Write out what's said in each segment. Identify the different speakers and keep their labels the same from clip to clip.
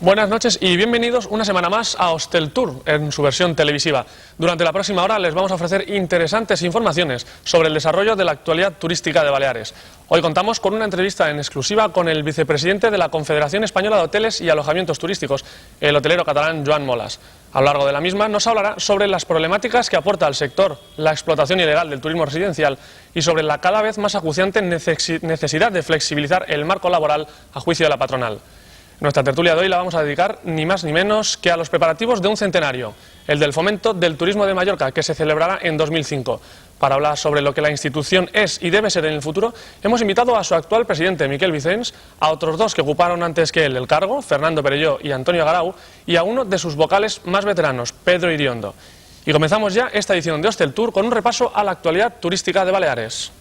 Speaker 1: Buenas noches y bienvenidos una semana más a Hostel Tour en su versión televisiva. Durante la próxima hora les vamos a ofrecer interesantes informaciones sobre el desarrollo de la actualidad turística de Baleares. Hoy contamos con una entrevista en exclusiva con el vicepresidente de la Confederación Española de Hoteles y Alojamientos Turísticos, el hotelero catalán Joan Molas. A lo largo de la misma nos hablará sobre las problemáticas que aporta al sector la explotación ilegal del turismo residencial y sobre la cada vez más acuciante necesidad de flexibilizar el marco laboral a juicio de la patronal. Nuestra tertulia de hoy la vamos a dedicar ni más ni menos que a los preparativos de un centenario, el del Fomento del Turismo de Mallorca, que se celebrará en 2005. Para hablar sobre lo que la institución es y debe ser en el futuro, hemos invitado a su actual presidente, Miquel Vicens, a otros dos que ocuparon antes que él el cargo, Fernando Perelló y Antonio Garau, y a uno de sus vocales más veteranos, Pedro Iriondo. Y comenzamos ya esta edición de Hostel Tour con un repaso a la actualidad turística de Baleares.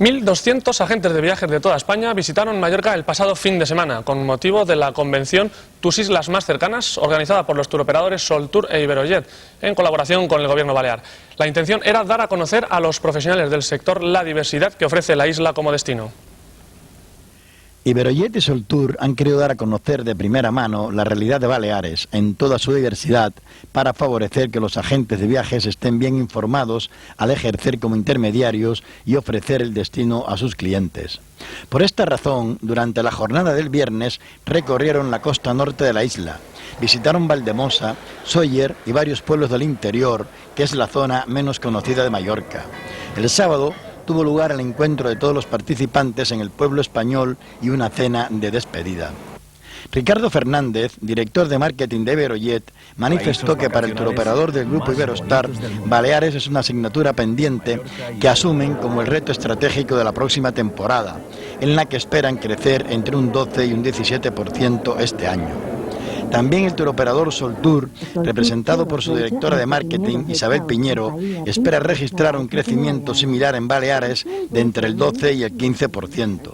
Speaker 1: 1.200 agentes de viajes de toda España visitaron Mallorca el pasado fin de semana con motivo de la convención Tus Islas Más Cercanas, organizada por los turoperadores Soltour e Iberojet, en colaboración con el gobierno balear. La intención era dar a conocer a los profesionales del sector la diversidad que ofrece la isla como destino.
Speaker 2: Iberojet y Soltour han querido dar a conocer de primera mano la realidad de Baleares en toda su diversidad para favorecer que los agentes de viajes estén bien informados al ejercer como intermediarios y ofrecer el destino a sus clientes. Por esta razón, durante la jornada del viernes recorrieron la costa norte de la isla, visitaron Valdemosa, Sóller y varios pueblos del interior, que es la zona menos conocida de Mallorca. El sábado tuvo lugar el encuentro de todos los participantes en el pueblo español y una cena de despedida. Ricardo Fernández, director de marketing de Iberojet, manifestó que para el turoperador del grupo Iberostar, Baleares es una asignatura pendiente que asumen como el reto estratégico de la próxima temporada, en la que esperan crecer entre un 12 y un 17% este año. También el turoperador Soltour, representado por su directora de marketing, Isabel Piñero, espera registrar un crecimiento similar en Baleares de entre el 12 y el 15%.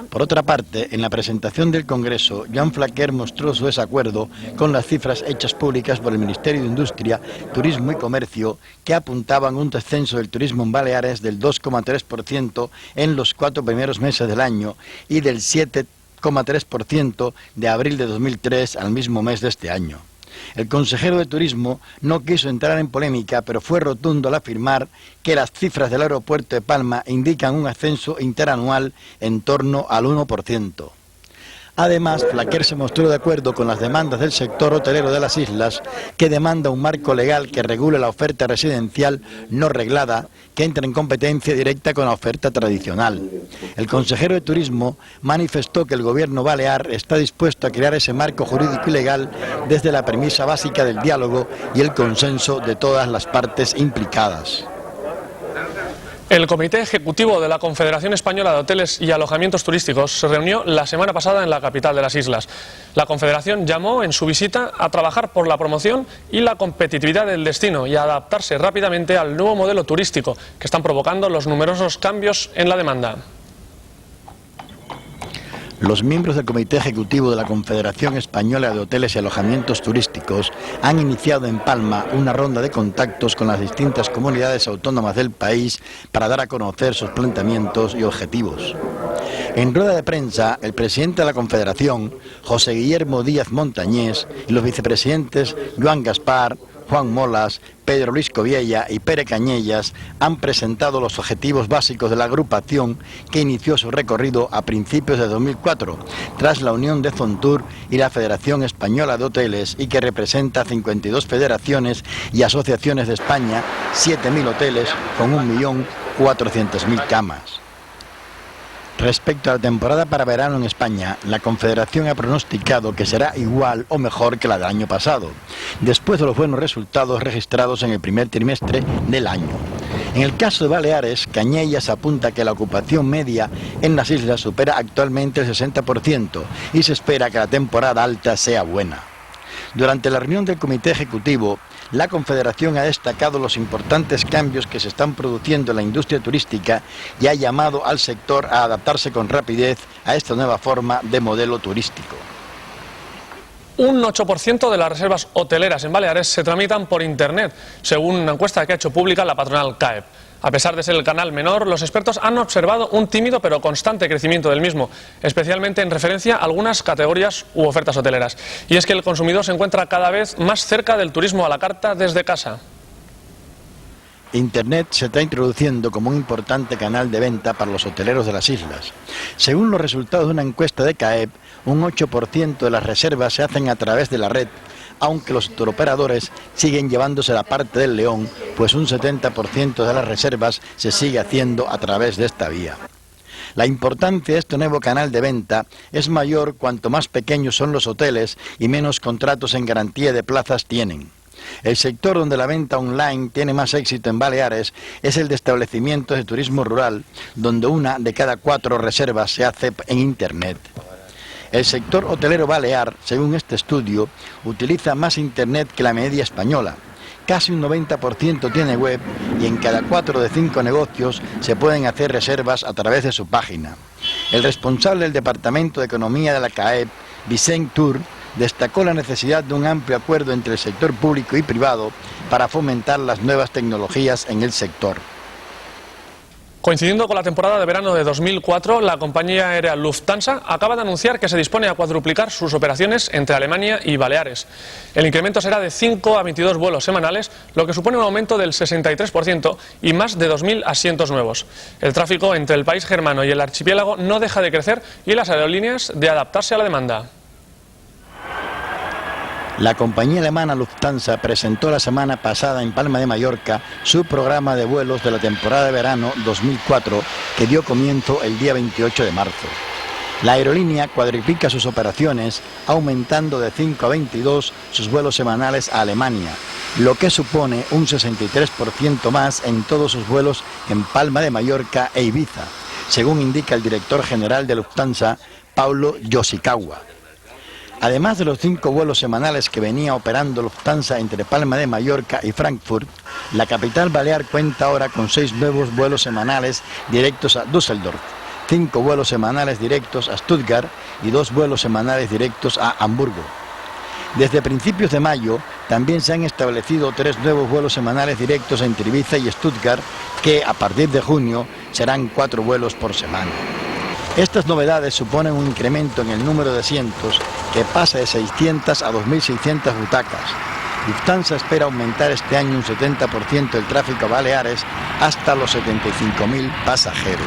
Speaker 2: Por otra parte, en la presentación del Congreso, Joan Flaquer mostró su desacuerdo con las cifras hechas públicas por el Ministerio de Industria, Turismo y Comercio, que apuntaban un descenso del turismo en Baleares del 2,3% en los 4 primeros meses del año y del 7,3% de abril de 2003 al mismo mes de este año. El consejero de Turismo no quiso entrar en polémica, pero fue rotundo al afirmar que las cifras del aeropuerto de Palma indican un ascenso interanual en torno al 1%. Además, Flaquer se mostró de acuerdo con las demandas del sector hotelero de las islas, que demanda un marco legal que regule la oferta residencial no reglada, que entre en competencia directa con la oferta tradicional. El consejero de Turismo manifestó que el gobierno balear está dispuesto a crear ese marco jurídico y legal desde la premisa básica del diálogo y el consenso de todas las partes implicadas.
Speaker 1: El Comité Ejecutivo de la Confederación Española de Hoteles y Alojamientos Turísticos se reunió la semana pasada en la capital de las islas. La Confederación llamó en su visita a trabajar por la promoción y la competitividad del destino y a adaptarse rápidamente al nuevo modelo turístico que están provocando los numerosos cambios en la demanda.
Speaker 2: Los miembros del Comité Ejecutivo de la Confederación Española de Hoteles y Alojamientos Turísticos han iniciado en Palma una ronda de contactos con las distintas comunidades autónomas del país para dar a conocer sus planteamientos y objetivos. En rueda de prensa, el presidente de la Confederación, José Guillermo Díaz Montañés, y los vicepresidentes Joan Gaspar, Juan Molas, Pedro Luis Coviella y Pere Cañellas han presentado los objetivos básicos de la agrupación que inició su recorrido a principios de 2004, tras la unión de Zontour y la Federación Española de Hoteles y que representa 52 federaciones y asociaciones de España, 7.000 hoteles con 1.400.000 camas. Respecto a la temporada para verano en España, la Confederación ha pronosticado que será igual o mejor que la del año pasado, después de los buenos resultados registrados en el primer trimestre del año. En el caso de Baleares, Cañellas apunta que la ocupación media en las islas supera actualmente el 60% y se espera que la temporada alta sea buena. Durante la reunión del Comité Ejecutivo, la Confederación ha destacado los importantes cambios que se están produciendo en la industria turística y ha llamado al sector a adaptarse con rapidez a esta nueva forma de modelo turístico.
Speaker 1: Un 8% de las reservas hoteleras en Baleares se tramitan por Internet, según una encuesta que ha hecho pública la patronal CAEP. A pesar de ser el canal menor, los expertos han observado un tímido pero constante crecimiento del mismo, especialmente en referencia a algunas categorías u ofertas hoteleras. Y es que el consumidor se encuentra cada vez más cerca del turismo a la carta desde casa.
Speaker 2: Internet se está introduciendo como un importante canal de venta para los hoteleros de las islas. Según los resultados de una encuesta de CAEP, un 8% de las reservas se hacen a través de la red, aunque los turoperadores siguen llevándose la parte del león, pues un 70% de las reservas se sigue haciendo a través de esta vía. La importancia de este nuevo canal de venta es mayor cuanto más pequeños son los hoteles y menos contratos en garantía de plazas tienen. El sector donde la venta online tiene más éxito en Baleares es el de establecimientos de turismo rural, donde 1 de cada 4 reservas se hace en Internet. El sector hotelero balear, según este estudio, utiliza más Internet que la media española. Casi un 90% tiene web y en cada 4 de 5 negocios se pueden hacer reservas a través de su página. El responsable del Departamento de Economía de la CAEP, Vicent Tour, destacó la necesidad de un amplio acuerdo entre el sector público y privado para fomentar las nuevas tecnologías en el sector.
Speaker 1: Coincidiendo con la temporada de verano de 2004, la compañía aérea Lufthansa acaba de anunciar que se dispone a cuadruplicar sus operaciones entre Alemania y Baleares. El incremento será de 5 a 22 vuelos semanales, lo que supone un aumento del 63% y más de 2.000 asientos nuevos. El tráfico entre el país germano y el archipiélago no deja de crecer y las aerolíneas de adaptarse a la demanda.
Speaker 2: La compañía alemana Lufthansa presentó la semana pasada en Palma de Mallorca su programa de vuelos de la temporada de verano 2004 que dio comienzo el día 28 de marzo. La aerolínea cuadriplica sus operaciones, aumentando de 5 a 22 sus vuelos semanales a Alemania, lo que supone un 63% más en todos sus vuelos en Palma de Mallorca e Ibiza, según indica el director general de Lufthansa, Paulo Yoshikawa. Además de los 5 vuelos semanales que venía operando Lufthansa entre Palma de Mallorca y Frankfurt, la capital balear cuenta ahora con 6 nuevos vuelos semanales directos a Düsseldorf, 5 vuelos semanales directos a Stuttgart y 2 vuelos semanales directos a Hamburgo. Desde principios de mayo también se han establecido 3 nuevos vuelos semanales directos entre Ibiza y Stuttgart que a partir de junio serán 4 vuelos por semana. Estas novedades suponen un incremento en el número de asientos que pasa de 600 a 2.600 butacas. Lufthansa espera aumentar este año un 70% el tráfico a Baleares hasta los 75.000 pasajeros.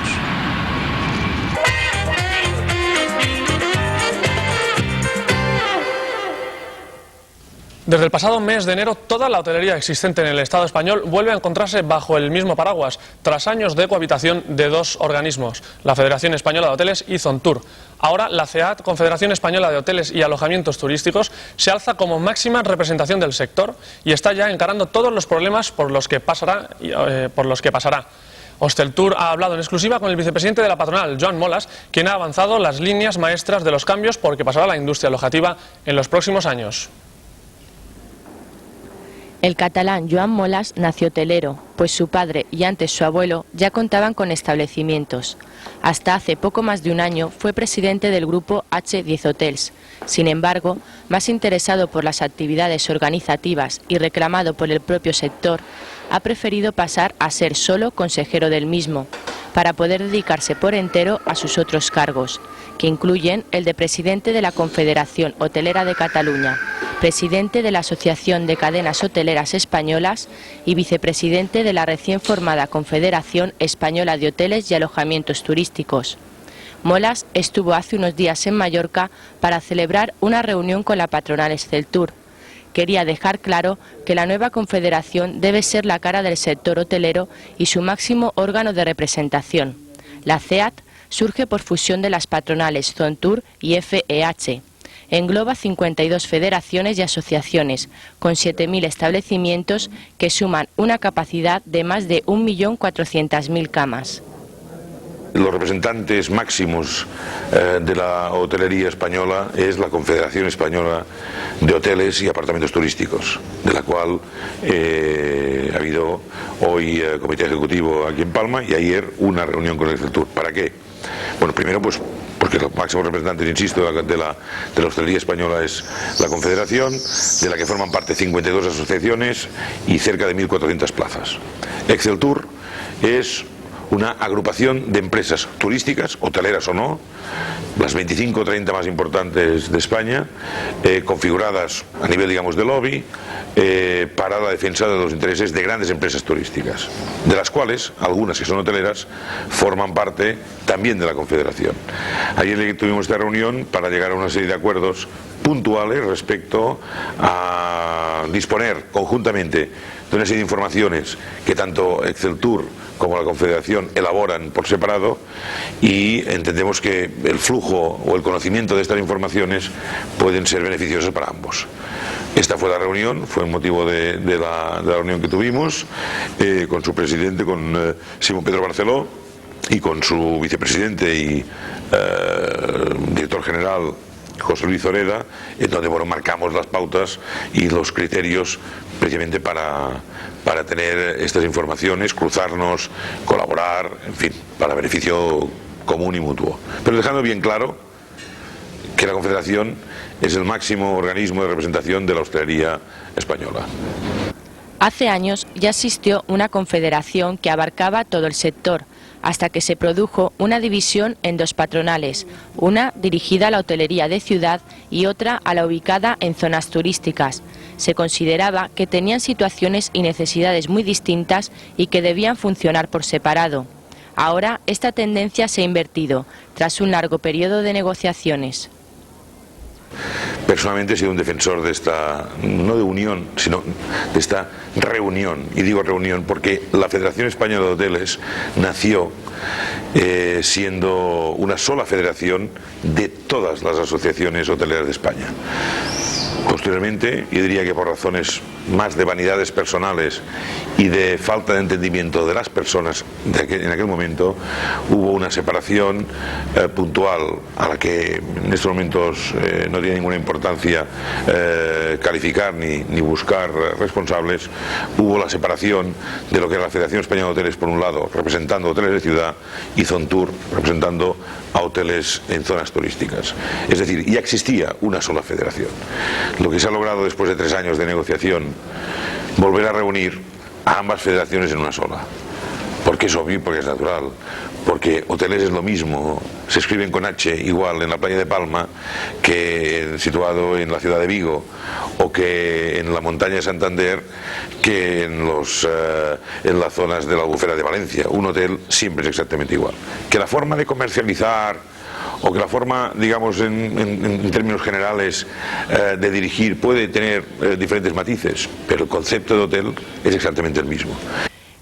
Speaker 1: Desde el pasado mes de enero, toda la hotelería existente en el Estado español vuelve a encontrarse bajo el mismo paraguas, tras años de cohabitación de 2 organismos, la Federación Española de Hoteles y Zontur. Ahora, la CEAT, Confederación Española de Hoteles y Alojamientos Turísticos, se alza como máxima representación del sector y está ya encarando todos los problemas por los que pasará. Hosteltour ha hablado en exclusiva con el vicepresidente de la patronal, Joan Molas, quien ha avanzado las líneas maestras de los cambios por que pasará la industria alojativa en los próximos años.
Speaker 3: El catalán Joan Molas nació hotelero, pues su padre y antes su abuelo ya contaban con establecimientos. Hasta hace poco más de un año fue presidente del grupo H10 Hotels. Sin embargo, más interesado por las actividades organizativas y reclamado por el propio sector, ha preferido pasar a ser solo consejero del mismo, para poder dedicarse por entero a sus otros cargos, que incluyen el de presidente de la Confederación Hotelera de Cataluña, presidente de la Asociación de Cadenas Hoteleras Españolas y vicepresidente de la recién formada Confederación Española de Hoteles y Alojamientos Turísticos. Molas estuvo hace unos días en Mallorca para celebrar una reunión con la patronal Hosteltour. Quería dejar claro que la nueva confederación debe ser la cara del sector hotelero y su máximo órgano de representación. La CEAT surge por fusión de las patronales Zontur y FEH. Engloba 52 federaciones y asociaciones, con 7.000 establecimientos que suman una capacidad de más de 1.400.000 camas.
Speaker 4: Los representantes máximos de la hotelería española es la Confederación Española de Hoteles y Apartamentos Turísticos, de la cual ha habido hoy comité ejecutivo aquí en Palma y ayer una reunión con el Hosteltour. ¿Para qué? Bueno, primero pues porque porque los máximos representantes, insisto, de la hostelería española es la Confederación, de la que forman parte 52 asociaciones y cerca de 1.400 plazas. Exceltur es una agrupación de empresas turísticas, hoteleras o no, las 25 o 30 más importantes de España, configuradas a nivel, digamos, de lobby, para la defensa de los intereses de grandes empresas turísticas, de las cuales algunas que son hoteleras forman parte también de la Confederación. Ayer tuvimos esta reunión para llegar a una serie de acuerdos puntuales respecto a disponer conjuntamente de una serie de informaciones que tanto Exceltur como la Confederación elaboran por separado, y entendemos que el flujo o el conocimiento de estas informaciones pueden ser beneficiosos para ambos. Esta fue la reunión, fue el motivo de la reunión que tuvimos con su presidente, con Simón Pedro Barceló, y con su vicepresidente y director general José Luis Zoreda, en donde marcamos las pautas y los criterios precisamente para tener estas informaciones, cruzarnos, colaborar, en fin, para beneficio común y mutuo. Pero dejando bien claro que la Confederación es el máximo organismo de representación de la hostelería española.
Speaker 3: Hace años ya existió una confederación que abarcaba todo el sector, hasta que se produjo una división en dos patronales, una dirigida a la hotelería de ciudad y otra a la ubicada en zonas turísticas. Se consideraba que tenían situaciones y necesidades muy distintas y que debían funcionar por separado. Ahora esta tendencia se ha invertido, tras un largo periodo de negociaciones.
Speaker 4: Personalmente he sido un defensor de esta, no de unión, sino de esta reunión. Y digo reunión porque la Federación Española de Hoteles nació siendo una sola federación de todas las asociaciones hoteleras de España. Posteriormente, yo diría que por razones más de vanidades personales y de falta de entendimiento de las personas en aquel momento, hubo una separación puntual a la que en estos momentos no tiene ninguna importancia calificar ni buscar responsables. Hubo la separación de lo que era la Federación Española de Hoteles, por un lado, representando hoteles de ciudad, y Zontur, representando a hoteles en zonas turísticas. Es decir, ya existía una sola federación. Lo que se ha logrado después de 3 años de negociación, volver a reunir a ambas federaciones en una sola. Porque es obvio, porque es natural, porque hoteles es lo mismo, se escriben con H igual en la playa de Palma que situado en la ciudad de Vigo, o que en la montaña de Santander que en las zonas de la Albufera de Valencia. Un hotel siempre es exactamente igual. Que la forma de comercializar o que la forma, digamos, en términos generales de dirigir puede tener diferentes matices, pero el concepto de hotel es exactamente el mismo.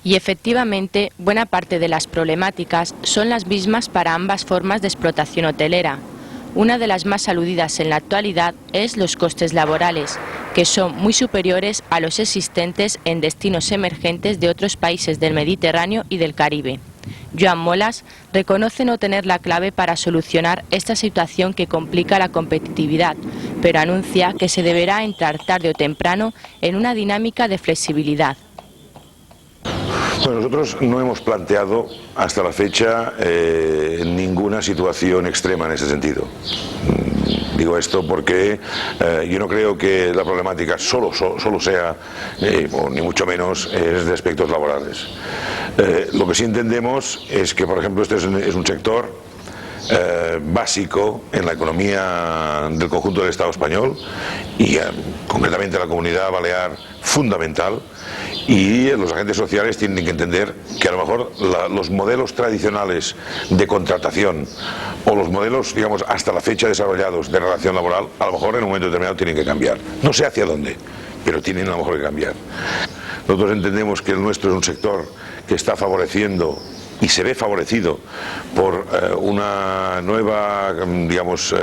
Speaker 3: Y efectivamente, buena parte de las problemáticas son las mismas para ambas formas de explotación hotelera. Una de las más aludidas en la actualidad es los costes laborales, que son muy superiores a los existentes en destinos emergentes de otros países del Mediterráneo y del Caribe. Joan Molas reconoce no tener la clave para solucionar esta situación que complica la competitividad, pero anuncia que se deberá entrar tarde o temprano en una dinámica de flexibilidad.
Speaker 4: Bueno, nosotros no hemos planteado hasta la fecha ninguna situación extrema en ese sentido. Digo esto porque yo no creo que la problemática solo sea, o ni mucho menos, es de aspectos laborales. Lo que sí entendemos es que, por ejemplo, este es un sector básico en la economía del conjunto del Estado español y concretamente la Comunidad Balear fundamental, y los agentes sociales tienen que entender que a lo mejor los modelos tradicionales de contratación o los modelos, digamos, hasta la fecha desarrollados de relación laboral, a lo mejor en un momento determinado tienen que cambiar. No sé hacia dónde, pero tienen a lo mejor que cambiar. Nosotros entendemos que el nuestro es un sector que está favoreciendo y se ve favorecido por una nueva, digamos,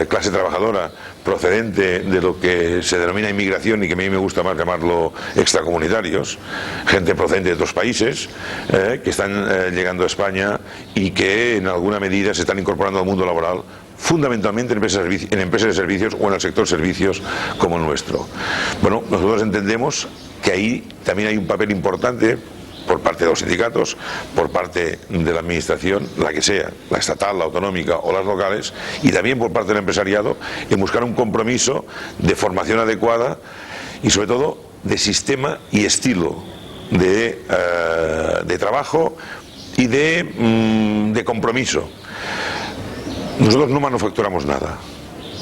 Speaker 4: clase trabajadora procedente de lo que se denomina inmigración y que a mí me gusta más llamarlo extracomunitarios, gente procedente de otros países que están llegando a España y que en alguna medida se están incorporando al mundo laboral, fundamentalmente en empresas de servicios o en el sector servicios como el nuestro. Bueno, nosotros entendemos que ahí también hay un papel importante por parte de los sindicatos, por parte de la administración, la que sea, la estatal, la autonómica o las locales, y también por parte del empresariado, en buscar un compromiso de formación adecuada y sobre todo de sistema y estilo de trabajo y de compromiso. Nosotros no manufacturamos nada,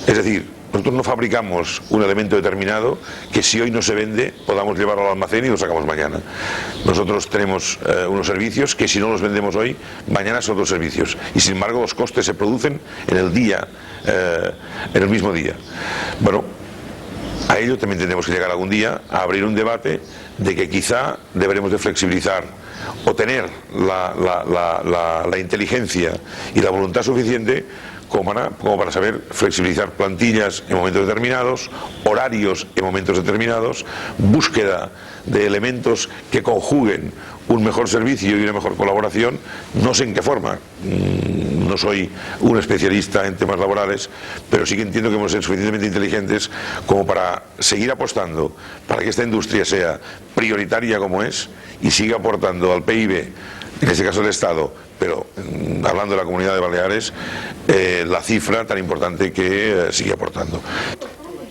Speaker 4: es decir, nosotros no fabricamos un elemento determinado que si hoy no se vende podamos llevarlo al almacén y lo sacamos mañana. Nosotros tenemos unos servicios que si no los vendemos hoy, mañana son otros servicios, y sin embargo los costes se producen en el día, en el mismo día. Bueno, a ello también tendremos que llegar algún día a abrir un debate de que quizá deberemos de flexibilizar o tener la inteligencia y la voluntad suficiente como para saber flexibilizar plantillas en momentos determinados, horarios en momentos determinados, búsqueda de elementos que conjuguen un mejor servicio y una mejor colaboración. No sé en qué forma, no soy un especialista en temas laborales, pero sí que entiendo que hemos sido suficientemente inteligentes como para seguir apostando para que esta industria sea prioritaria como es y siga aportando al PIB, en este caso del Estado, pero hablando de la Comunidad de Baleares, la cifra tan importante que sigue aportando.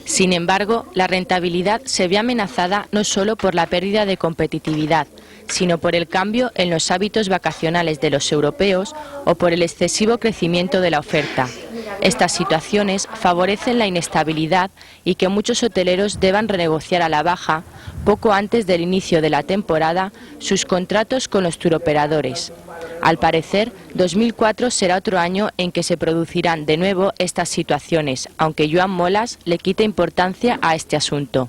Speaker 3: Sin embargo, la rentabilidad se ve amenazada no solo por la pérdida de competitividad, sino por el cambio en los hábitos vacacionales de los europeos o por el excesivo crecimiento de la oferta. Estas situaciones favorecen la inestabilidad y que muchos hoteleros deban renegociar a la baja, poco antes del inicio de la temporada, sus contratos con los turoperadores. Al parecer, 2004 será otro año en que se producirán de nuevo estas situaciones, aunque Joan Molas le quita importancia a este asunto.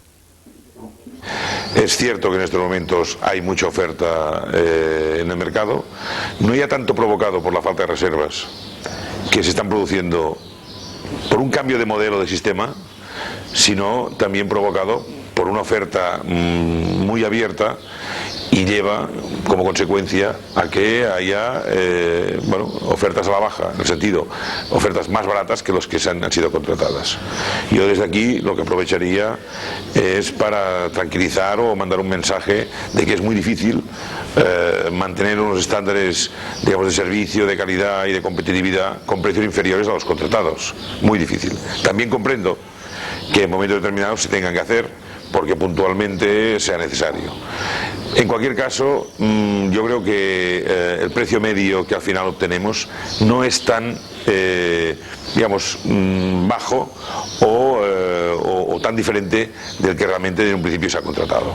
Speaker 4: Es cierto que en estos momentos hay mucha oferta en el mercado, no ya tanto provocado por la falta de reservas que se están produciendo por un cambio de modelo de sistema, sino también provocado por una oferta muy abierta y lleva como consecuencia a que haya ofertas a la baja, en el sentido, ofertas más baratas que los que han sido contratadas. Yo desde aquí lo que aprovecharía es para tranquilizar o mandar un mensaje de que es muy difícil mantener unos estándares, digamos, de servicio, de calidad y de competitividad con precios inferiores a los contratados. Muy difícil. También comprendo que en momentos determinados se tengan que hacer porque puntualmente sea necesario. En cualquier caso, yo creo que el precio medio que al final obtenemos no es tan, bajo o tan diferente del que realmente en un principio se ha contratado.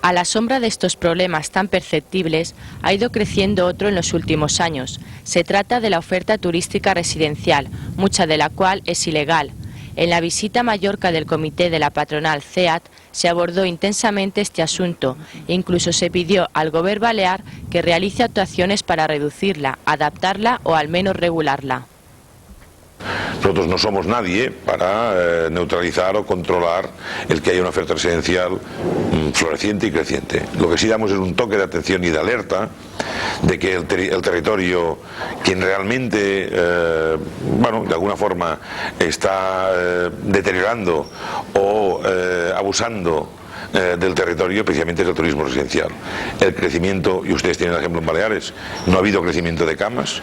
Speaker 3: A la sombra de estos problemas tan perceptibles, ha ido creciendo otro en los últimos años. Se trata de la oferta turística residencial, mucha de la cual es ilegal. En la visita a Mallorca del comité de la patronal CEAT se abordó intensamente este asunto e incluso se pidió al Gobierno balear que realice actuaciones para reducirla, adaptarla o al menos regularla.
Speaker 4: Nosotros no somos nadie para neutralizar o controlar el que haya una oferta residencial floreciente y creciente. Lo que sí damos es un toque de atención y de alerta de que el territorio, quien realmente, de alguna forma está deteriorando o abusando del territorio, precisamente es el turismo residencial. El crecimiento, y ustedes tienen el ejemplo en Baleares, no ha habido crecimiento de camas,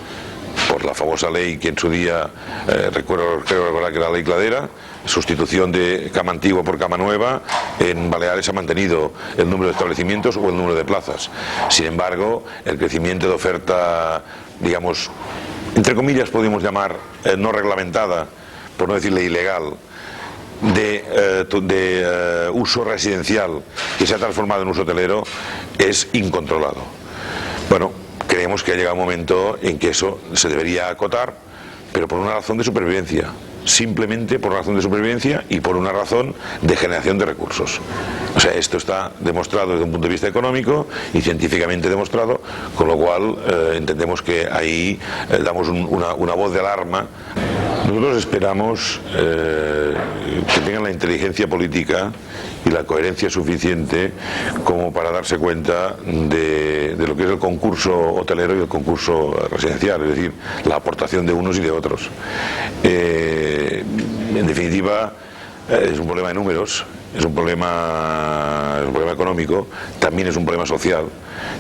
Speaker 4: por la famosa ley que en su día, creo recordar que la ley Cladera, sustitución de cama antigua por cama nueva, en Baleares ha mantenido el número de establecimientos o el número de plazas. Sin embargo, el crecimiento de oferta, digamos, entre comillas podemos llamar no reglamentada, por no decirle ilegal, de uso residencial que se ha transformado en uso hotelero es incontrolado. Bueno, creemos que ha llegado un momento en que eso se debería acotar, pero por una razón de supervivencia, simplemente por una razón de supervivencia y por una razón de generación de recursos. O sea, esto está demostrado desde un punto de vista económico y científicamente demostrado, con lo cual entendemos que ahí damos una voz de alarma. Nosotros esperamos que tengan la inteligencia política y la coherencia suficiente como para darse cuenta de lo que es el concurso hotelero y el concurso residencial, es decir, la aportación de unos y de otros. En definitiva, es un problema de números es un problema económico, también es un problema social,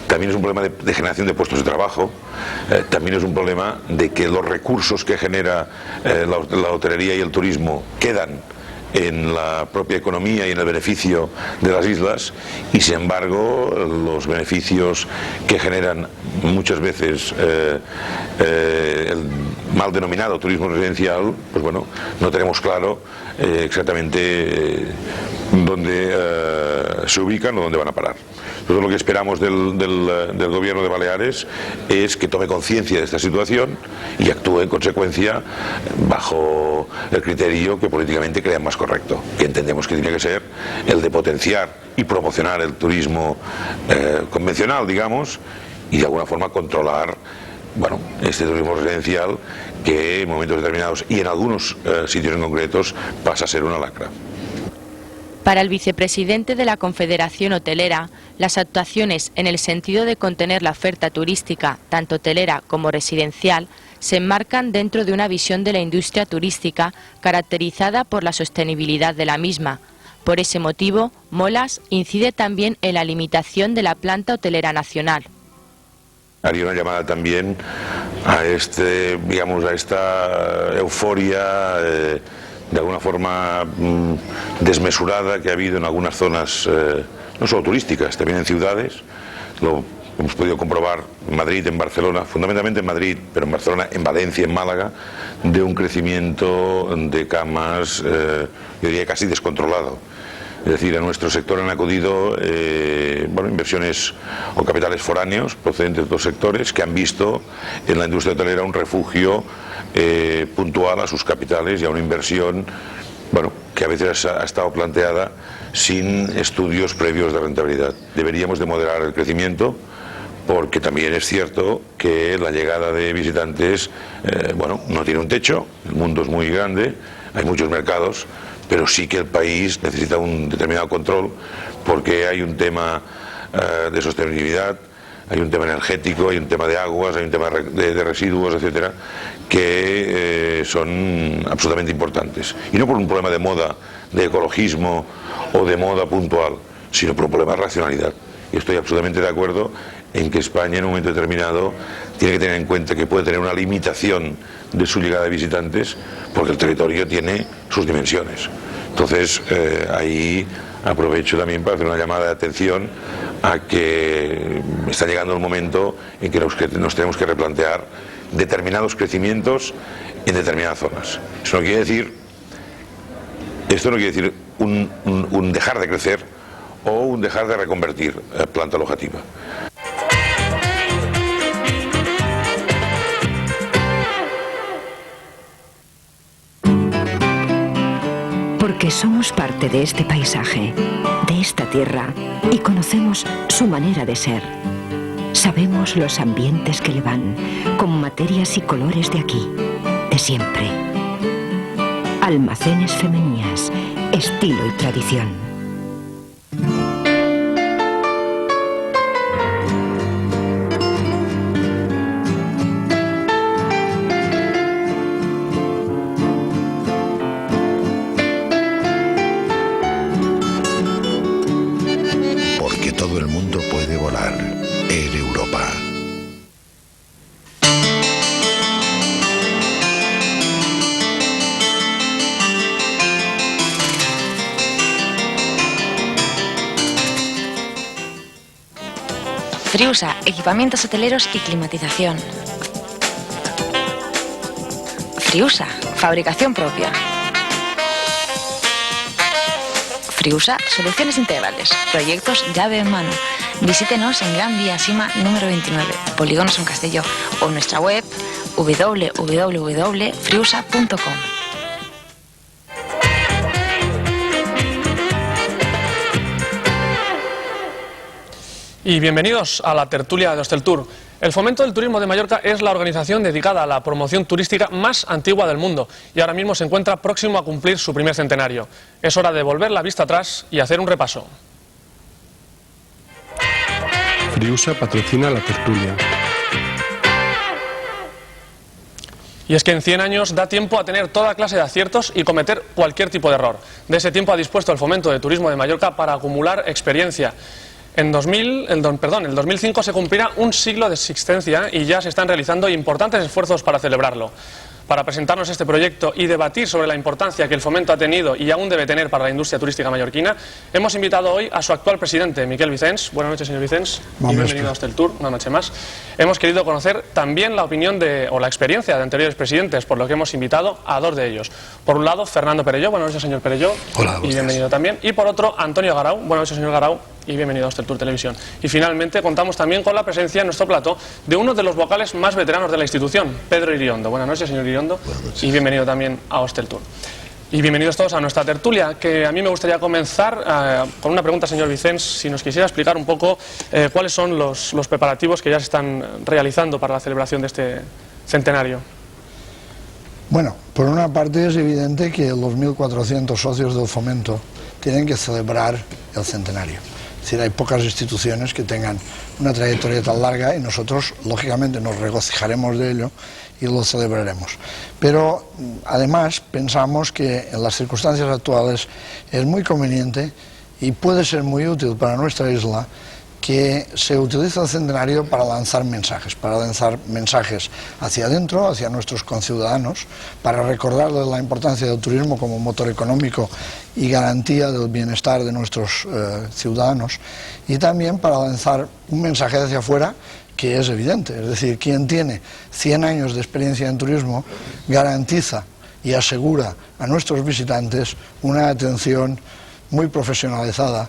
Speaker 4: también es un problema de generación de puestos de trabajo, también es un problema de que los recursos que genera la hotelería y el turismo quedan en la propia economía y en el beneficio de las islas, y sin embargo los beneficios que generan muchas veces el mal denominado turismo residencial, pues bueno, no tenemos claro exactamente dónde se ubican o dónde van a parar. Entonces lo que esperamos del gobierno de Baleares es que tome conciencia de esta situación y actúe en consecuencia bajo el criterio que políticamente crean más correcto, que entendemos que tiene que ser el de potenciar y promocionar el turismo convencional, digamos, y de alguna forma controlar, bueno, este turismo residencial que en momentos determinados y en algunos sitios en concretos pasa a ser una lacra.
Speaker 3: Para el vicepresidente de la Confederación Hotelera, las actuaciones en el sentido de contener la oferta turística, tanto hotelera como residencial, se enmarcan dentro de una visión de la industria turística caracterizada por la sostenibilidad de la misma. Por ese motivo, Molas incide también en la limitación de la planta hotelera nacional.
Speaker 4: Haría una llamada también a esta euforia de alguna forma desmesurada que ha habido en algunas zonas, no solo turísticas, también en ciudades. Lo hemos podido comprobar en Madrid, en Barcelona, fundamentalmente en Madrid, pero en Barcelona, en Valencia, en Málaga, de un crecimiento de camas, yo diría casi descontrolado. Es decir, a nuestro sector han acudido inversiones o capitales foráneos procedentes de otros sectores que han visto en la industria hotelera un refugio puntual a sus capitales y a una inversión que a veces ha estado planteada sin estudios previos de rentabilidad. Deberíamos de moderar el crecimiento, porque también es cierto que la llegada de visitantes no tiene un techo, el mundo es muy grande, hay muchos mercados, pero sí que el país necesita un determinado control, porque hay un tema de sostenibilidad, hay un tema energético, hay un tema de aguas, hay un tema de residuos, etcétera, que son absolutamente importantes. Y no por un problema de moda, de ecologismo o de moda puntual, sino por un problema de racionalidad. Y estoy absolutamente de acuerdo en que España en un momento determinado tiene que tener en cuenta que puede tener una limitación de su llegada de visitantes, porque el territorio tiene sus dimensiones. Entonces ahí aprovecho también para hacer una llamada de atención a que está llegando el momento en que nos tenemos que replantear determinados crecimientos en determinadas zonas. Esto no quiere decir un dejar de crecer o un dejar de reconvertir planta alojativa.
Speaker 5: Porque somos parte de este paisaje, de esta tierra, y conocemos su manera de ser. Sabemos los ambientes que le van, con materias y colores de aquí, de siempre. Almacenes Femenías, estilo y tradición.
Speaker 6: Todo el mundo puede volar. Air Europa.
Speaker 7: Friusa, equipamientos hoteleros y climatización. Friusa, fabricación propia. Friusa, soluciones integrales, proyectos llave en mano. Visítenos en Gran Vía Sima número 29, Polígono Son Castelló, o en nuestra web www.friusa.com.
Speaker 1: Y bienvenidos a la tertulia de Hosteltour. El Fomento del Turismo de Mallorca es la organización dedicada a la promoción turística más antigua del mundo y ahora mismo se encuentra próximo a cumplir su primer centenario. Es hora de volver la vista atrás y hacer un repaso. Friusa patrocina la tertulia. Y es que en 100 años da tiempo a tener toda clase de aciertos y cometer cualquier tipo de error. De ese tiempo ha dispuesto el Fomento de Turismo de Mallorca para acumular experiencia. En el 2005 se cumplirá un siglo de existencia y ya se están realizando importantes esfuerzos para celebrarlo. Para presentarnos este proyecto y debatir sobre la importancia que el fomento ha tenido y aún debe tener para la industria turística mallorquina, hemos invitado hoy a su actual presidente, Miquel Vicens. Buenas noches, señor Vicens, y bienvenido a Hosteltour, una noche más. Hemos querido conocer también la opinión o la experiencia de anteriores presidentes, por lo que hemos invitado a dos de ellos. Por un lado, Fernando Perelló. Buenas noches, señor Perelló.
Speaker 8: Hola,
Speaker 1: y bienvenido también. Y por otro, Antonio Garau. Buenas noches, señor Garau, y bienvenido a Hosteltour Televisión. Y finalmente contamos también con la presencia en nuestro plató de uno de los vocales más veteranos de la institución, Pedro Iriondo. Buenas noches, señor Iriondo.
Speaker 8: Buenas noches.
Speaker 1: Y bienvenido también a Hosteltour. Y bienvenidos todos a nuestra tertulia, que a mí me gustaría comenzar con una pregunta, señor Vicens, si nos quisiera explicar un poco cuáles son los preparativos que ya se están realizando para la celebración de este centenario.
Speaker 8: Bueno, por una parte es evidente que los 1.400 socios del Fomento tienen que celebrar el centenario. Es decir, hay pocas instituciones que tengan una trayectoria tan larga y nosotros, lógicamente, nos regocijaremos de ello y lo celebraremos. Pero, además, pensamos que en las circunstancias actuales es muy conveniente y puede ser muy útil para nuestra isla que se utilice el centenario para lanzar mensajes hacia adentro, hacia nuestros conciudadanos, para recordarles la importancia del turismo como motor económico y garantía del bienestar de nuestros ciudadanos, y también para lanzar un mensaje hacia afuera que es evidente, es decir, quien tiene 100 años de experiencia en turismo garantiza y asegura a nuestros visitantes una atención muy profesionalizada,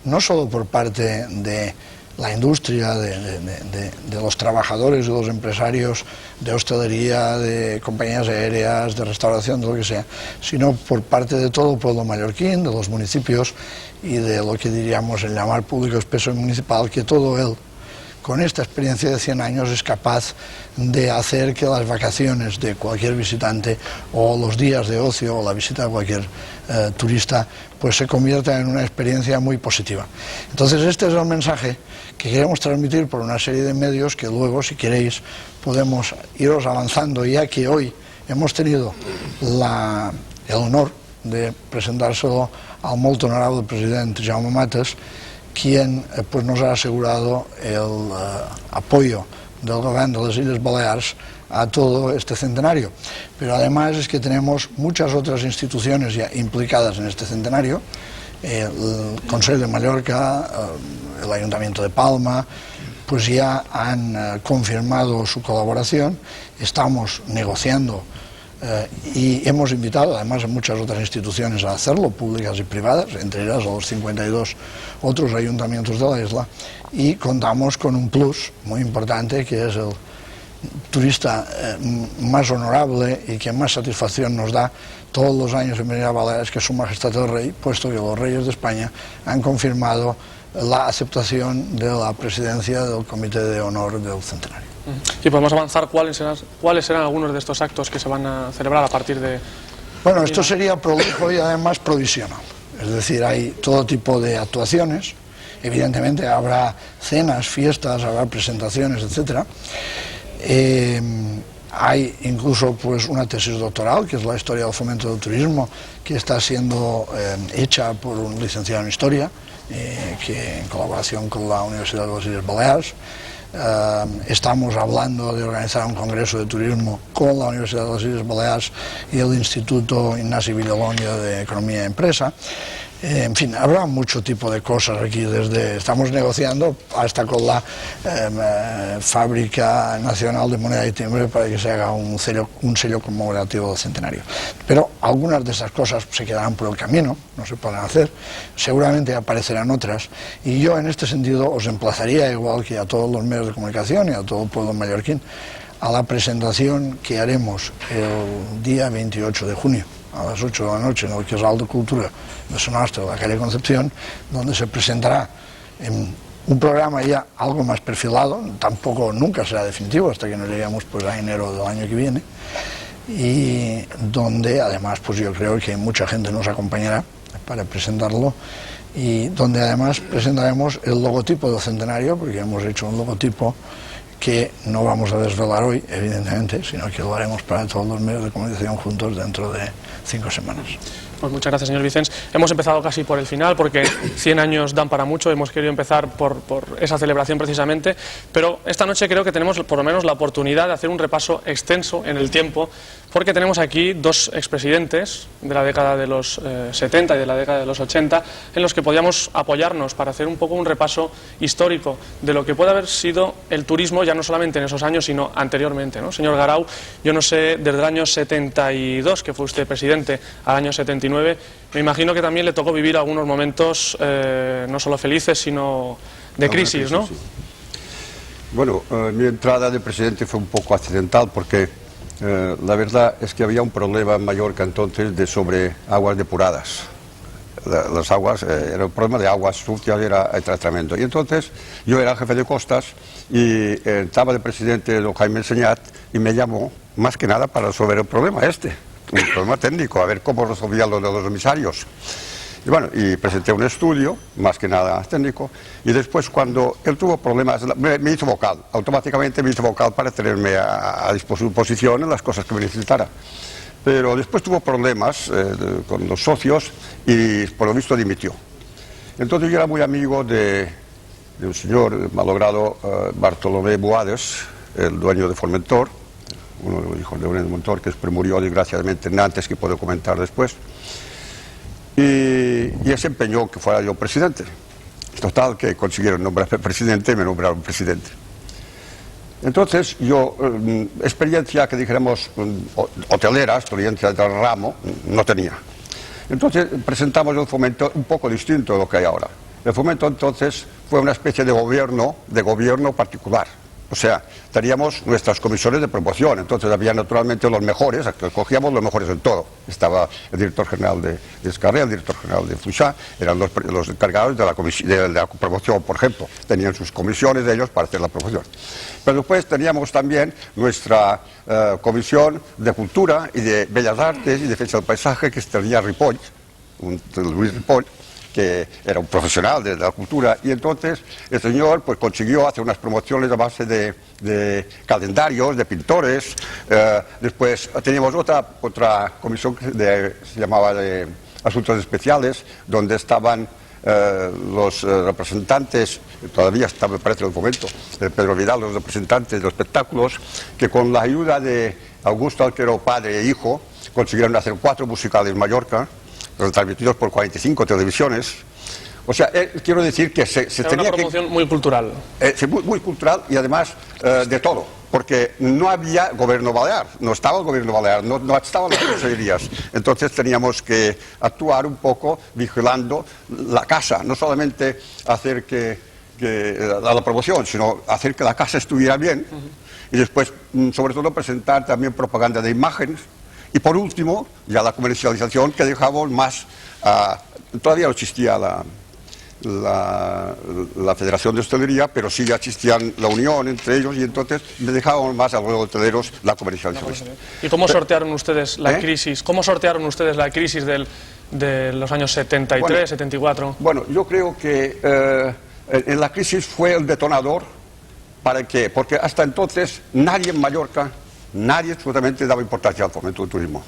Speaker 8: no solo por parte de la industria, de los trabajadores, de los empresarios de hostelería, de compañías aéreas, de restauración, de lo que sea, sino por parte de todo el pueblo mallorquín, de los municipios y de lo que diríamos el llamar público espeso y municipal, que todo él, con esta experiencia de 100 años, es capaz de hacer que las vacaciones de cualquier visitante o los días de ocio o la visita de cualquier turista pues se conviertan en una experiencia muy positiva. Entonces este es el mensaje que queremos transmitir por una serie de medios que luego, si queréis, podemos iros avanzando, ya que hoy hemos tenido el honor de presentárselo al muy honorable presidente Jaume Matas, quien pues nos ha asegurado el apoyo del gobierno de las Islas Baleares a todo este centenario. Pero además es que tenemos muchas otras instituciones ya implicadas en este centenario, el Consell de Mallorca, el Ayuntamiento de Palma, pues ya han confirmado su colaboración. Estamos negociando y hemos invitado además a muchas otras instituciones a hacerlo, públicas y privadas, entre ellas a los 52 otros ayuntamientos de la isla, y contamos con un plus muy importante, que es el turista más honorable y que más satisfacción nos da todos los años en venir a Baleares, que es Su Majestad el Rey, puesto que los Reyes de España han confirmado la aceptación de la presidencia del Comité de Honor del Centenario.
Speaker 1: Y podemos avanzar cuáles serán algunos de estos actos que se van a celebrar a partir de...
Speaker 8: Bueno, esto sería prolijo y además provisional. Es decir, hay todo tipo de actuaciones. Evidentemente habrá cenas, fiestas, habrá presentaciones, etc. Hay incluso pues una tesis doctoral, que es la historia del fomento del turismo, que está siendo hecha por un licenciado en Historia, que en colaboración con la Universidad de las Islas Baleares. Estamos hablando de organizar un congreso de turismo con la Universidad de las Islas Baleares y el Instituto Ignasi Villalonga de Economía y Empresa. En fin, habrá mucho tipo de cosas aquí, estamos negociando hasta con la Fábrica Nacional de Moneda y Timbre para que se haga un sello conmemorativo del centenario. Pero algunas de esas cosas se quedarán por el camino, no se podrán hacer, seguramente aparecerán otras, y yo en este sentido os emplazaría, igual que a todos los medios de comunicación y a todo el pueblo mallorquín, a la presentación que haremos el día 28 de junio. A las 8 de la noche en el Casal de Cultura de Sonastre de la calle Concepción, donde se presentará un programa ya algo más perfilado, tampoco nunca será definitivo hasta que nos lleguemos pues a enero del año que viene, y donde además pues yo creo que mucha gente nos acompañará para presentarlo, y donde además presentaremos el logotipo del centenario, porque hemos hecho un logotipo que no vamos a desvelar hoy, evidentemente, sino que lo haremos para todos los medios de comunicación juntos dentro de 5 semanas.
Speaker 1: Pues muchas gracias, señor Vicens. Hemos empezado casi por el final, porque 100 años dan para mucho. Hemos querido empezar por esa celebración precisamente, pero esta noche creo que tenemos por lo menos la oportunidad de hacer un repaso extenso en el tiempo, porque tenemos aquí dos expresidentes de la década de los 70 y de la década de los 80, en los que podíamos apoyarnos para hacer un poco un repaso histórico de lo que puede haber sido el turismo, ya no solamente en esos años, sino anteriormente, ¿no? Señor Garau, yo no sé, desde el año 72, que fue usted presidente, al año 79, me imagino que también le tocó vivir algunos momentos no solo felices, sino de crisis, ¿no?
Speaker 9: Sí. Bueno, mi entrada de presidente fue un poco accidental porque la verdad es que había un problema en Mallorca entonces sobre aguas depuradas. Las aguas, era un problema de aguas sucias, era el tratamiento. Y entonces yo era jefe de costas y estaba de presidente don Jaime Enseñat y me llamó más que nada para resolver el problema un problema técnico, a ver cómo resolvían lo de los emisarios. Y bueno, y presenté un estudio, más que nada técnico, y después cuando él tuvo problemas, me hizo vocal, automáticamente me hizo vocal para tenerme a disposición en las cosas que me necesitara. Pero después tuvo problemas con los socios y por lo visto dimitió. Entonces yo era muy amigo de un señor malogrado, Bartolomé Boades, el dueño de Formentor, uno de los hijos de Formentor, que murió desgraciadamente antes, que puedo comentar después. Y él se empeñó que fuera yo presidente. Total, que consiguieron nombrarme presidente y me nombraron presidente. Entonces yo, experiencia que dijéramos hotelera, experiencia del ramo, no tenía. Entonces presentamos el Fomento un poco distinto de lo que hay ahora. El Fomento entonces fue una especie de gobierno particular. O sea, teníamos nuestras comisiones de promoción, entonces había naturalmente los mejores, cogíamos los mejores en todo. Estaba el director general de Escarré, el director general de Fluixà, eran los encargados de la promoción, por ejemplo. Tenían sus comisiones de ellos para hacer la promoción. Pero después teníamos también nuestra comisión de cultura y de bellas artes y defensa del paisaje, que tenía Ripoll, Luis Ripoll, que era un profesional de la cultura, y entonces el señor pues consiguió hacer unas promociones a base de calendarios, de pintores. Después teníamos otra comisión que se llamaba de Asuntos Especiales, donde estaban los representantes, todavía estaba, me parece, en el Fomento, de Pedro Vidal, los representantes de los espectáculos, que con la ayuda de Augusto Alquero, padre e hijo, consiguieron hacer 4 musicales en Mallorca, transmitidos por 45 televisiones. O sea, quiero decir que se tenía
Speaker 1: una promoción muy cultural.
Speaker 9: Muy cultural y además de todo, porque no había gobierno balear, no estaba el gobierno balear, no estaban las consejerías. Entonces teníamos que actuar un poco vigilando la casa, no solamente hacer que la promoción, sino hacer que la casa estuviera bien, y después, sobre todo, presentar también propaganda de imágenes. Y por último, ya la comercialización, que dejábamos más, todavía no existía la Federación de Hostelería, pero sí ya existían la unión entre ellos, y entonces dejábamos más a los hoteleros la comercialización.
Speaker 1: ¿Y cómo sortearon ustedes la crisis? ¿Cómo sortearon ustedes la crisis de los años 73, 74?
Speaker 9: Bueno, yo creo que en la crisis fue el detonador. ¿Para qué? Porque hasta entonces nadie en Mallorca, nadie absolutamente daba importancia al fomento del turismo.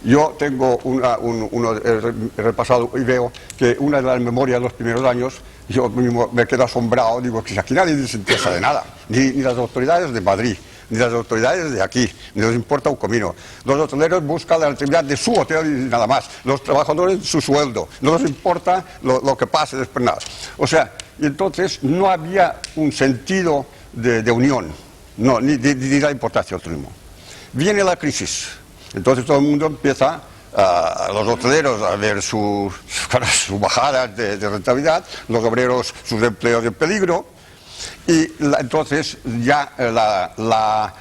Speaker 9: Yo tengo he repasado y veo que una de las memorias de los primeros años, yo mismo me quedo asombrado, digo que aquí nadie se interesa de nada, ni las autoridades de Madrid, ni las autoridades de aquí, ni les importa un comino. Los hoteleros buscan la actividad de su hotel y nada más, los trabajadores su sueldo, no les importa lo que pase después nada. O sea, y entonces no había un sentido de unión. No, ni da importancia al turismo. Viene la crisis, entonces todo el mundo empieza, los hoteleros a ver sus bajadas de rentabilidad, los obreros sus empleos en peligro, y entonces ya las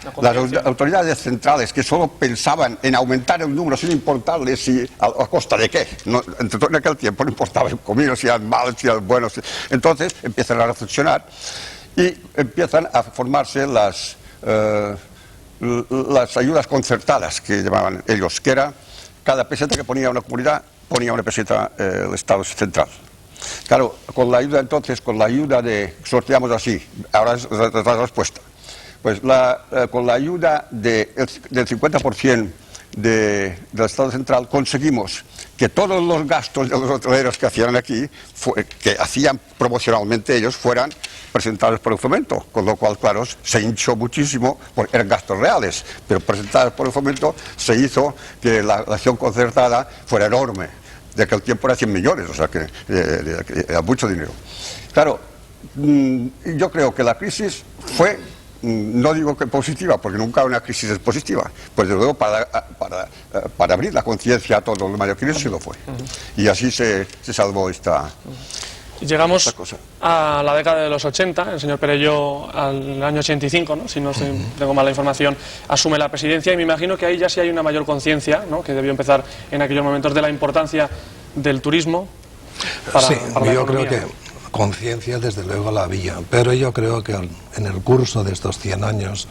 Speaker 9: autoridades centrales, que solo pensaban en aumentar el número sin importarles si a costa de qué, en aquel tiempo no importaba el comino, si eran malos, si eran buenos, entonces empiezan a reflexionar y empiezan a formarse las ayudas concertadas, que llamaban ellos, que era cada peseta que ponía una comunidad, ponía una peseta el Estado central. Claro, con la ayuda entonces, con la ayuda de, sorteamos así, ahora es la respuesta, pues con la ayuda del 50% del Estado Central conseguimos que todos los gastos de los hoteleros que hacían aquí, que hacían promocionalmente ellos, fueran presentados por el Fomento, con lo cual, claro, se hinchó muchísimo, porque eran gastos reales, pero presentados por el Fomento se hizo que la acción concertada fuera enorme. De aquel tiempo era 100 millones, o sea que era mucho dinero. Claro, yo creo que la crisis fue, no digo que positiva, porque nunca una crisis es positiva, pues desde luego para abrir la conciencia a todos los mallorquines sí lo fue. Y así se salvó esta...
Speaker 1: Llegamos a la década de los 80, el señor Perelló al año 85, ¿no? Si no tengo mala información, asume la presidencia y me imagino que ahí ya sí hay una mayor conciencia, ¿no? Que debió empezar en aquellos momentos de la importancia del turismo para la
Speaker 10: yo
Speaker 1: economía.
Speaker 10: creo que conciencia desde luego la había, pero yo creo que en el curso de estos 100 años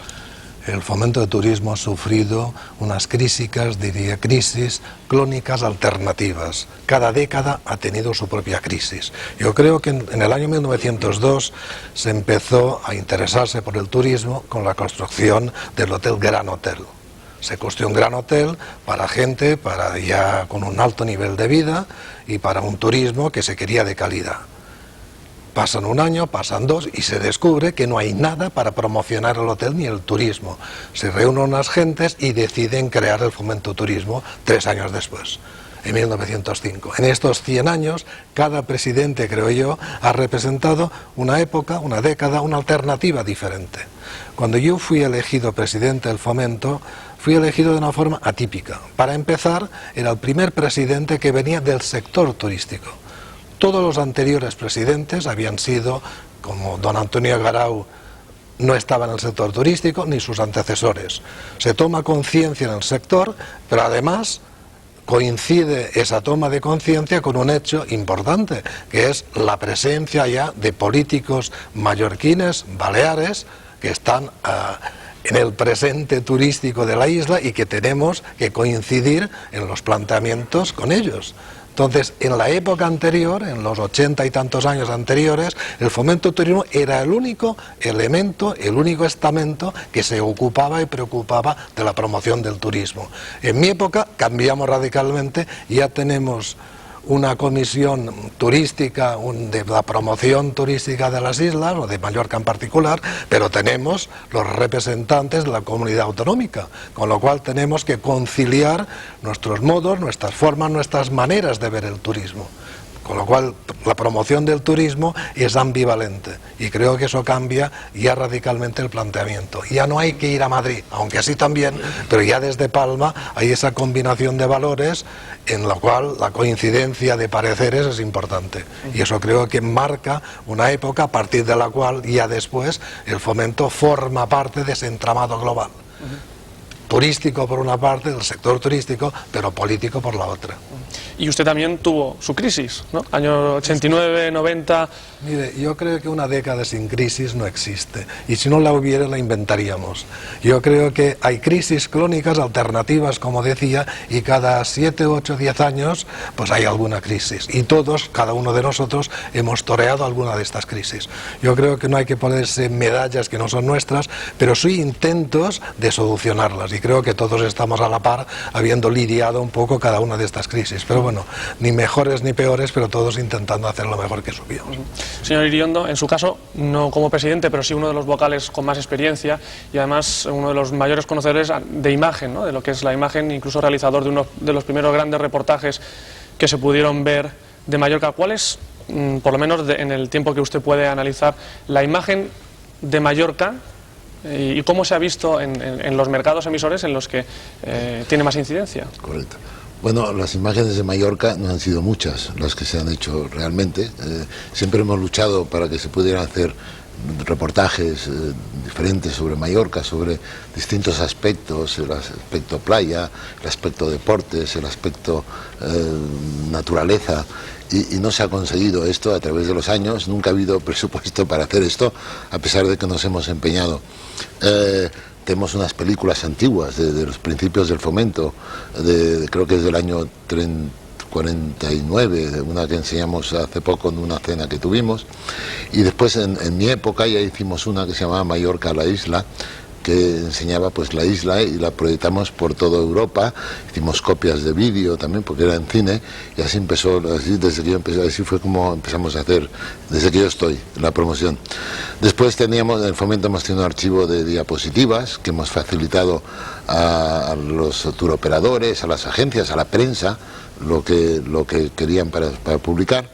Speaker 10: el fomento de turismo ha sufrido unas crisis clónicas alternativas. Cada década ha tenido su propia crisis. Yo creo que en el año 1902 se empezó a interesarse por el turismo con la construcción del Hotel Gran Hotel. Se construyó un gran hotel para gente ya con un alto nivel de vida y para un turismo que se quería de calidad. Pasan un año, pasan dos y se descubre que no hay nada para promocionar el hotel ni el turismo. Se reúnen unas gentes y deciden crear el Fomento Turismo 3 años después, en 1905. En estos 100 años, cada presidente, creo yo, ha representado una época, una década, una alternativa diferente. Cuando yo fui elegido presidente del Fomento, fui elegido de una forma atípica. Para empezar, era el primer presidente que venía del sector turístico. Todos los anteriores presidentes habían sido, como don Antonio Garau no estaba en el sector turístico, ni sus antecesores. Se toma conciencia en el sector, pero además coincide esa toma de conciencia con un hecho importante, que es la presencia ya de políticos mallorquines, baleares, que están en el presente turístico de la isla y que tenemos que coincidir en los planteamientos con ellos. Entonces, en la época anterior, en los 80 y tantos años anteriores, el Fomento Turismo era el único elemento, el único estamento que se ocupaba y preocupaba de la promoción del turismo. En mi época cambiamos radicalmente y ya tenemos una comisión turística, de la promoción turística de las islas, o de Mallorca en particular, pero tenemos los representantes de la comunidad autonómica, con lo cual tenemos que conciliar nuestros modos, nuestras formas, nuestras maneras de ver el turismo. Con lo cual, la promoción del turismo es ambivalente y creo que eso cambia ya radicalmente el planteamiento. Ya no hay que ir a Madrid, aunque así también, pero ya desde Palma hay esa combinación de valores en la cual la coincidencia de pareceres es importante. Y eso creo que marca una época a partir de la cual ya después el Fomento forma parte de ese entramado global. Turístico por una parte, del sector turístico, pero político por la otra.
Speaker 1: Y usted también tuvo su crisis, ¿no? Año 89, 90...
Speaker 10: Mire, yo creo que una década sin crisis no existe, y si no la hubiera la inventaríamos. Yo creo que hay crisis crónicas, alternativas, como decía, y cada 7, 8, 10 años pues hay alguna crisis, y todos, cada uno de nosotros, hemos toreado alguna de estas crisis. Yo creo que no hay que ponerse medallas que no son nuestras, pero sí intentos de solucionarlas, y creo que todos estamos a la par, habiendo lidiado un poco cada una de estas crisis. Pero bueno, ni mejores ni peores, pero todos intentando hacer lo mejor que supimos.
Speaker 1: Señor Iriondo, en su caso, no como presidente, pero sí uno de los vocales con más experiencia y además uno de los mayores conocedores de imagen, ¿no? De lo que es la imagen, incluso realizador de uno de los primeros grandes reportajes que se pudieron ver de Mallorca. ¿Cuál es, por lo menos en el tiempo que usted puede analizar, la imagen de Mallorca y cómo se ha visto en los mercados emisores en los que tiene más incidencia?
Speaker 11: Correcto. Bueno, las imágenes de Mallorca no han sido muchas las que se han hecho realmente. Siempre hemos luchado para que se pudieran hacer reportajes diferentes sobre Mallorca, sobre distintos aspectos, el aspecto playa, el aspecto deportes, el aspecto naturaleza, y no se ha conseguido esto a través de los años. Nunca ha habido presupuesto para hacer esto, a pesar de que nos hemos empeñado. Tenemos unas películas antiguas de los principios del Fomento, creo que es del año 49, una que enseñamos hace poco en una cena que tuvimos, y después en mi época ya hicimos una que se llamaba Mallorca la isla, que enseñaba pues la isla y la proyectamos por toda Europa. Hicimos copias de vídeo también porque era en cine, y así empezó, desde que yo empecé, así fue como empezamos a hacer desde que yo estoy en la promoción. Después teníamos, en el Fomento hemos tenido un archivo de diapositivas que hemos facilitado a los turoperadores, a las agencias, a la prensa, lo que querían para publicar.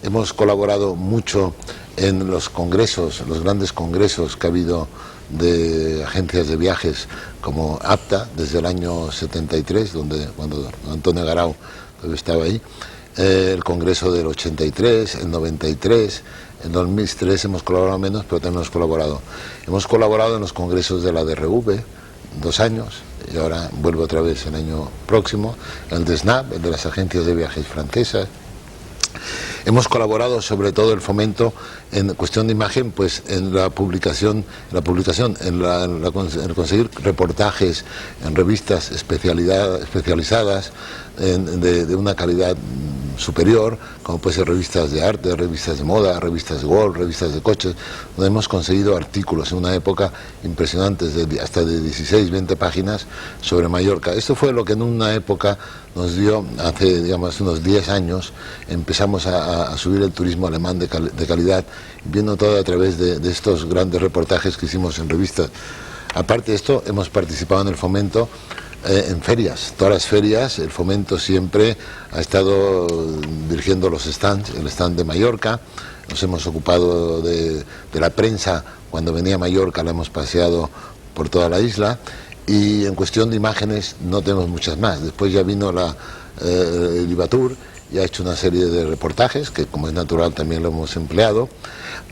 Speaker 11: Hemos colaborado mucho en los congresos, los grandes congresos que ha habido de agencias de viajes como APTA desde el año 73, cuando Antonio Garau estaba ahí, el congreso del 83, el 93, en 2003 hemos colaborado menos, pero también hemos colaborado. Hemos colaborado en los congresos de la DRV, 2 años, y ahora vuelvo otra vez el año próximo, el de SNAP, el de las agencias de viajes francesas. Hemos colaborado sobre todo el fomento en cuestión de imagen, pues en la publicación, en conseguir reportajes en revistas especializadas de una calidad superior, como puede ser revistas de arte, revistas de moda, revistas de golf, revistas de coches, donde hemos conseguido artículos en una época impresionantes, hasta de 16, 20 páginas sobre Mallorca. Esto fue lo que en una época nos dio, hace digamos unos 10 años, empezamos a subir el turismo alemán de calidad, viendo todo a través de estos grandes reportajes que hicimos en revistas. Aparte de esto, hemos participado en el fomento en ferias, todas las ferias. El fomento siempre ha estado dirigiendo los stands, el stand de Mallorca. Nos hemos ocupado de la prensa. Cuando venía a Mallorca la hemos paseado por toda la isla, y en cuestión de imágenes no tenemos muchas más. Después ya vino el Ibatur y ha hecho una serie de reportajes que, como es natural, también lo hemos empleado.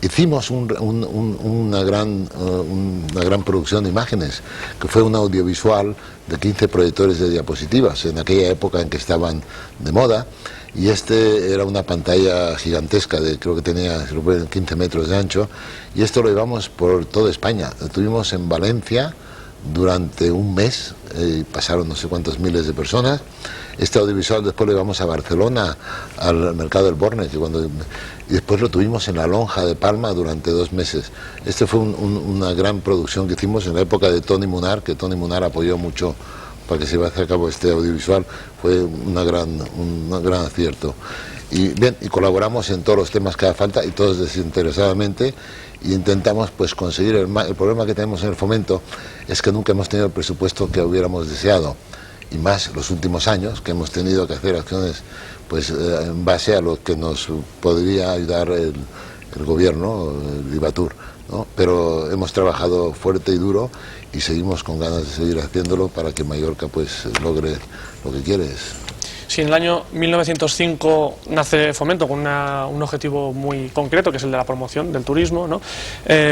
Speaker 11: Hicimos una gran producción de imágenes, que fue un audiovisual de 15 proyectores de diapositivas, en aquella época en que estaban de moda, y era una pantalla gigantesca, creo que tenía 15 metros de ancho, y esto lo llevamos por toda España. Lo tuvimos en Valencia durante un mes, pasaron no sé cuántos miles de personas. Este audiovisual después lo llevamos a Barcelona, al mercado del Bornes, y después lo tuvimos en la Lonja de Palma durante 2 meses. Este fue una gran producción que hicimos en la época de Tony Munar, que Tony Munar apoyó mucho para que se llevase a cabo este audiovisual. Fue un gran acierto. Y bien, y colaboramos en todos los temas que haga falta, y todos desinteresadamente, y intentamos pues conseguir el problema que tenemos en el fomento es que nunca hemos tenido el presupuesto que hubiéramos deseado, y más los últimos años, que hemos tenido que hacer acciones pues en base a lo que nos podría ayudar el gobierno, el Ibatur, ¿no? Pero hemos trabajado fuerte y duro, y seguimos con ganas de seguir haciéndolo para que Mallorca pues logre lo que quiere.
Speaker 1: Sí, en el año 1905 nace Fomento con un objetivo muy concreto, que es el de la promoción del turismo, ¿no?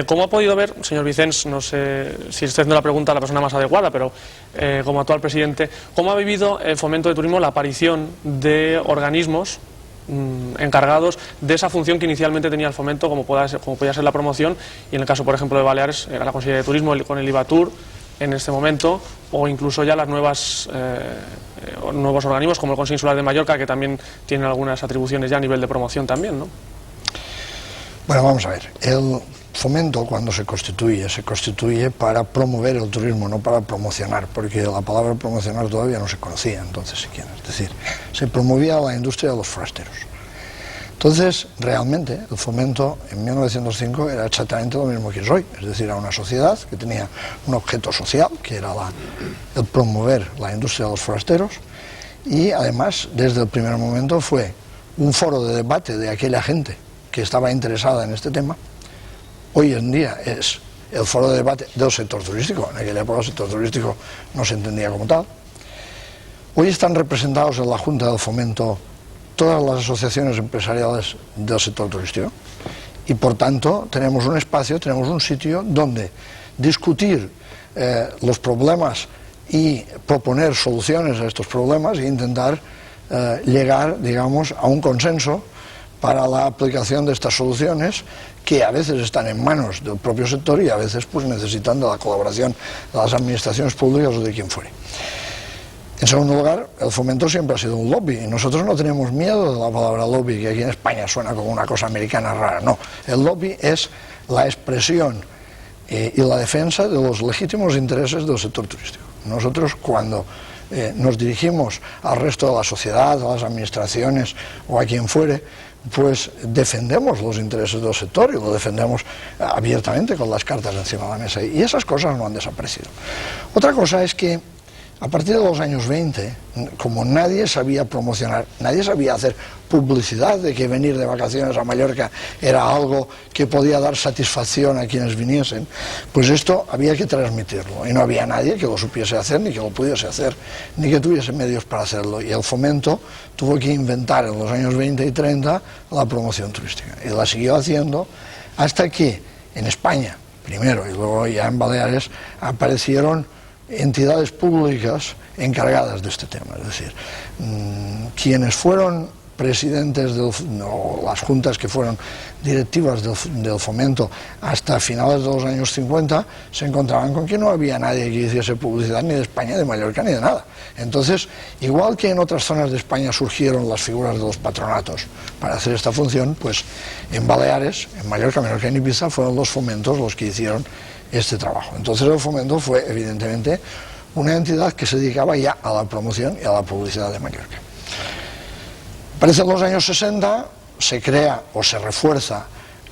Speaker 1: ¿Cómo ha podido ver, señor Vicens, no sé si usted no la pregunta a la persona más adecuada, pero como actual presidente, cómo ha vivido el Fomento de Turismo la aparición de organismos encargados de esa función que inicialmente tenía el Fomento, como podía ser la promoción, y en el caso, por ejemplo, de Baleares, era la Consejería de Turismo con el Ibatur en este momento, o incluso ya las nuevos organismos como el Consejo Insular de Mallorca, que también tienen algunas atribuciones ya a nivel de promoción también, ¿no?
Speaker 8: Bueno, vamos a ver, el Fomento, cuando se constituye para promover el turismo, no para promocionar, porque la palabra promocionar todavía no se conocía entonces siquiera, es decir, se promovía la industria de los forasteros. Entonces, realmente, el Fomento en 1905 era exactamente lo mismo que es hoy, es decir, era una sociedad que tenía un objeto social, que era el promover la industria de los forasteros, y además, desde el primer momento, fue un foro de debate de aquella gente que estaba interesada en este tema. Hoy en día es el foro de debate del sector turístico, en aquella época el sector turístico no se entendía como tal. Hoy están representados en la Junta del Fomento todas las asociaciones empresariales del sector turístico, y por tanto tenemos un espacio, tenemos un sitio donde discutir los problemas y proponer soluciones a estos problemas e intentar llegar, digamos, a un consenso para la aplicación de estas soluciones, que a veces están en manos del propio sector y a veces pues necesitan de la colaboración de las administraciones públicas o de quien fuere. En segundo lugar, el fomento siempre ha sido un lobby y nosotros no tenemos miedo de la palabra lobby, que aquí en España suena como una cosa americana rara. No, el lobby es la expresión y la defensa de los legítimos intereses del sector turístico. Nosotros cuando nos dirigimos al resto de la sociedad, a las administraciones o a quien fuere, pues defendemos los intereses del sector y lo defendemos abiertamente con las cartas encima de la mesa, y esas cosas no han desaparecido. Otra cosa es que a partir de los años 20, como nadie sabía promocionar, nadie sabía hacer publicidad de que venir de vacaciones a Mallorca era algo que podía dar satisfacción a quienes viniesen, pues esto había que transmitirlo y no había nadie que lo supiese hacer, ni que lo pudiese hacer, ni que tuviese medios para hacerlo, y el fomento tuvo que inventar en los años 20 y 30 la promoción turística y la siguió haciendo hasta que en España, primero, y luego ya en Baleares, aparecieron entidades públicas encargadas de este tema, es decir, quienes fueron presidentes o las juntas que fueron directivas del fomento hasta finales de los años 50 se encontraban con que no había nadie que hiciese publicidad ni de España, de Mallorca, ni de nada. Entonces, igual que en otras zonas de España surgieron las figuras de los patronatos para hacer esta función, pues en Baleares, en Mallorca, Menorca y en Ibiza fueron los fomentos los que hicieron este trabajo. Entonces el fomento fue evidentemente una entidad que se dedicaba ya a la promoción y a la publicidad de Mallorca. Parece en los años 60 se crea o se refuerza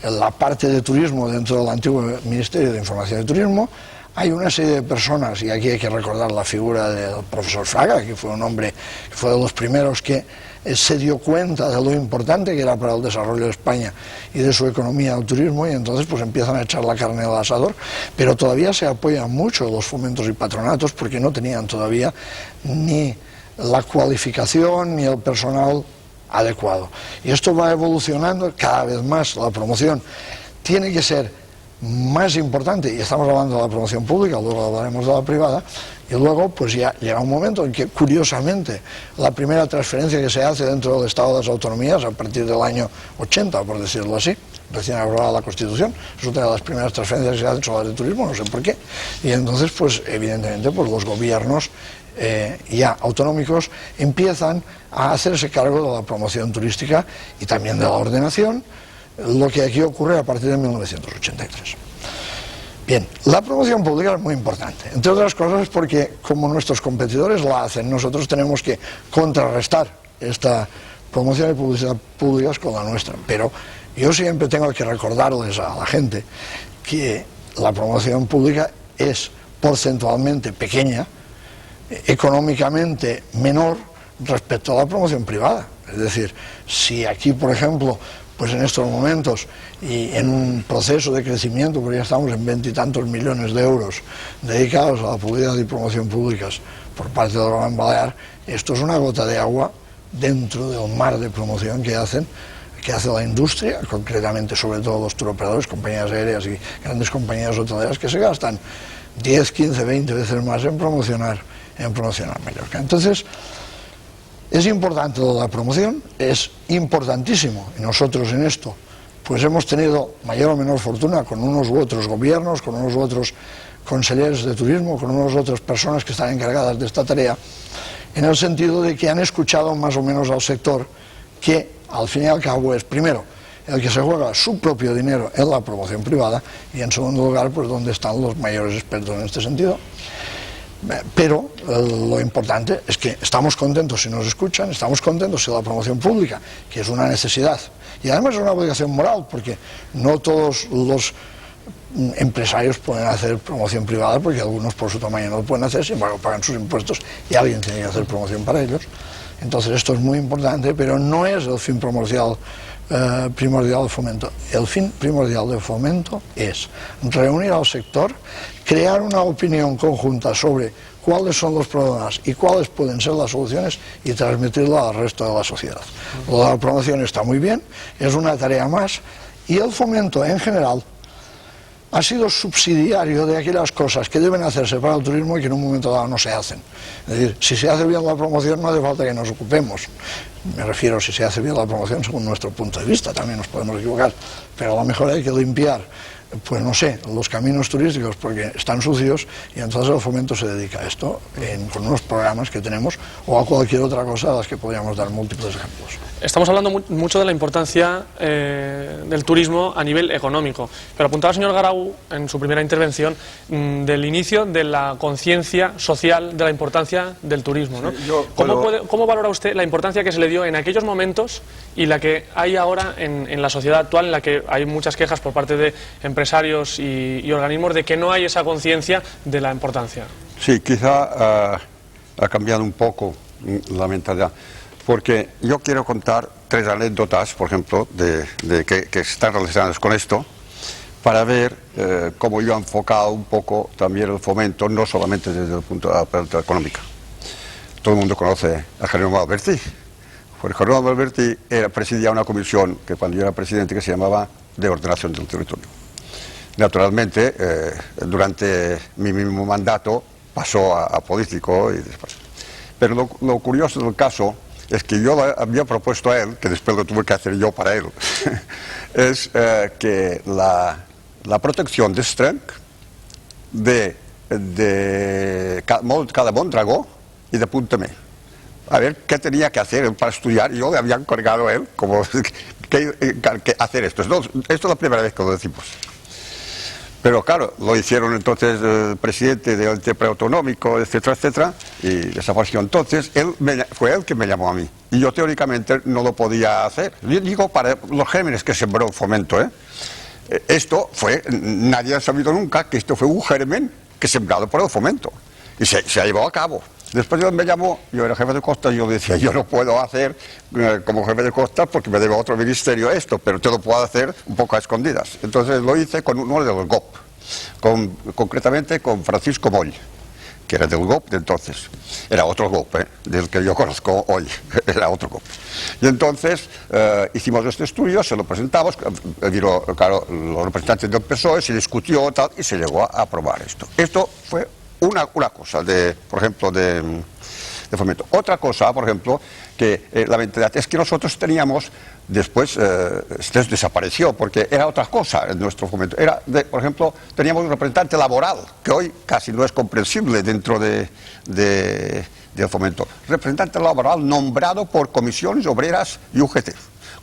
Speaker 8: la parte de turismo dentro del antiguo Ministerio de Información y Turismo. Hay una serie de personas, y aquí hay que recordar la figura del profesor Fraga, que fue un hombre que fue de los primeros que se dio cuenta de lo importante que era para el desarrollo de España y de su economía el turismo, y entonces pues empiezan a echar la carne al asador, pero todavía se apoyan mucho los fomentos y patronatos porque no tenían todavía ni la cualificación ni el personal adecuado. Y esto va evolucionando cada vez más. La promoción tiene que ser más importante, y estamos hablando de la promoción pública, luego hablaremos de la privada, y luego pues ya llega un momento en que, curiosamente, la primera transferencia que se hace dentro del Estado de las Autonomías a partir del año 80, por decirlo así, recién aprobada la Constitución, es una de las primeras transferencias que se hacen sobre el turismo, no sé por qué, y entonces pues evidentemente pues los gobiernos ya autonómicos empiezan a hacerse cargo de la promoción turística y también de la ordenación, lo que aquí ocurre a partir de 1983. Bien, la promoción pública es muy importante, entre otras cosas porque como nuestros competidores la hacen, nosotros tenemos que contrarrestar esta promoción y publicidad públicas con la nuestra, pero yo siempre tengo que recordarles a la gente que la promoción pública es porcentualmente pequeña, económicamente menor respecto a la promoción privada. Es decir, si aquí, por ejemplo, pues en estos momentos y en un proceso de crecimiento, porque ya estamos en 20 y tantos millones de euros dedicados a la publicidad y promoción públicas por parte del Gran Balear, esto es una gota de agua dentro del mar de promoción que hace la industria, concretamente sobre todo los turoperadores, compañías aéreas y grandes compañías hoteleras que se gastan 10, 15, 20 veces más en promocionar Mallorca. Entonces, es importante la promoción, es importantísimo, y nosotros en esto pues hemos tenido mayor o menor fortuna con unos u otros gobiernos, con unos u otros consejeros de turismo, con unas u otras personas que están encargadas de esta tarea, en el sentido de que han escuchado más o menos al sector, que al fin y al cabo es, primero, el que se juega su propio dinero en la promoción privada, y en segundo lugar, pues donde están los mayores expertos en este sentido. Pero lo importante es que estamos contentos si nos escuchan, estamos contentos si la promoción pública, que es una necesidad, y además es una obligación moral, porque no todos los empresarios pueden hacer promoción privada, porque algunos por su tamaño no lo pueden hacer, sin embargo pagan sus impuestos y alguien tiene que hacer promoción para ellos. Entonces esto es muy importante, pero no es el fin primordial del fomento. El fin primordial del fomento es reunir al sector, crear una opinión conjunta sobre cuáles son los problemas y cuáles pueden ser las soluciones y transmitirla al resto de la sociedad. La promoción está muy bien, es una tarea más, y el fomento en general ha sido subsidiario de aquellas cosas que deben hacerse para el turismo y que en un momento dado no se hacen. Es decir, si se hace bien la promoción no hace falta que nos ocupemos. Me refiero si se hace bien la promoción según nuestro punto de vista, también nos podemos equivocar, pero a lo mejor hay que limpiar pues no sé, los caminos turísticos porque están sucios, y entonces el Fomento se dedica a esto con unos programas que tenemos, o a cualquier otra cosa a las que podríamos dar múltiples ejemplos.
Speaker 1: Estamos hablando mucho de la importancia del turismo a nivel económico, pero apuntaba el señor Garau en su primera intervención del inicio de la conciencia social de la importancia del turismo, ¿no?
Speaker 9: Sí,
Speaker 1: ¿Cómo valora usted la importancia que se le dio en aquellos momentos y la que hay ahora en la sociedad actual, en la que hay muchas quejas por parte de empresarios y organismos de que no hay esa conciencia de la importancia?
Speaker 9: Sí, quizá ha cambiado un poco la mentalidad, porque yo quiero contar 3 anécdotas, por ejemplo, que están relacionadas con esto, para ver cómo yo he enfocado un poco también el fomento, no solamente desde el punto de vista económico. Todo el mundo conoce a Jerónimo Alberti. Pues Jerónimo Alberti presidía una comisión que cuando yo era presidente que se llamaba de ordenación del territorio. Naturalmente, durante mi mismo mandato pasó a político y después. Pero lo curioso del caso es que yo había propuesto a él, que después lo tuve que hacer yo para él, es que la protección de Strenc, de Cala Mondragó y de Puntamé. A ver qué tenía que hacer para estudiar. Yo le había encargado a él como que hacer esto. Esto es la primera vez que lo decimos. Pero claro, lo hicieron entonces el presidente del preautonómico, etcétera, etcétera, y desapareció. Entonces, fue él que me llamó a mí. Y yo teóricamente no lo podía hacer. Yo digo para los gérmenes que sembró el Fomento, esto fue, nadie ha sabido nunca que esto fue un germen que sembrado por el Fomento. Y se ha llevado a cabo. Después él me llamó, yo era jefe de costa, y yo le decía, yo no puedo hacer como jefe de costa porque me debe a otro ministerio esto, pero te lo puedo hacer un poco a escondidas. Entonces lo hice con uno de los GOP, concretamente con Francisco Moll, que era del GOP de entonces. Era otro GOP, del que yo conozco hoy, era otro GOP. Y entonces hicimos este estudio, se lo presentamos, claro, los representantes del PSOE, se discutió tal, y se llegó a aprobar esto. Esto fue una cosa, por ejemplo, de Fomento. Otra cosa, por ejemplo, que la mentalidad es que nosotros teníamos, después desapareció, porque era otra cosa en nuestro Fomento. Por ejemplo, teníamos un representante laboral, que hoy casi no es comprensible dentro del Fomento. Representante laboral nombrado por comisiones obreras y UGT.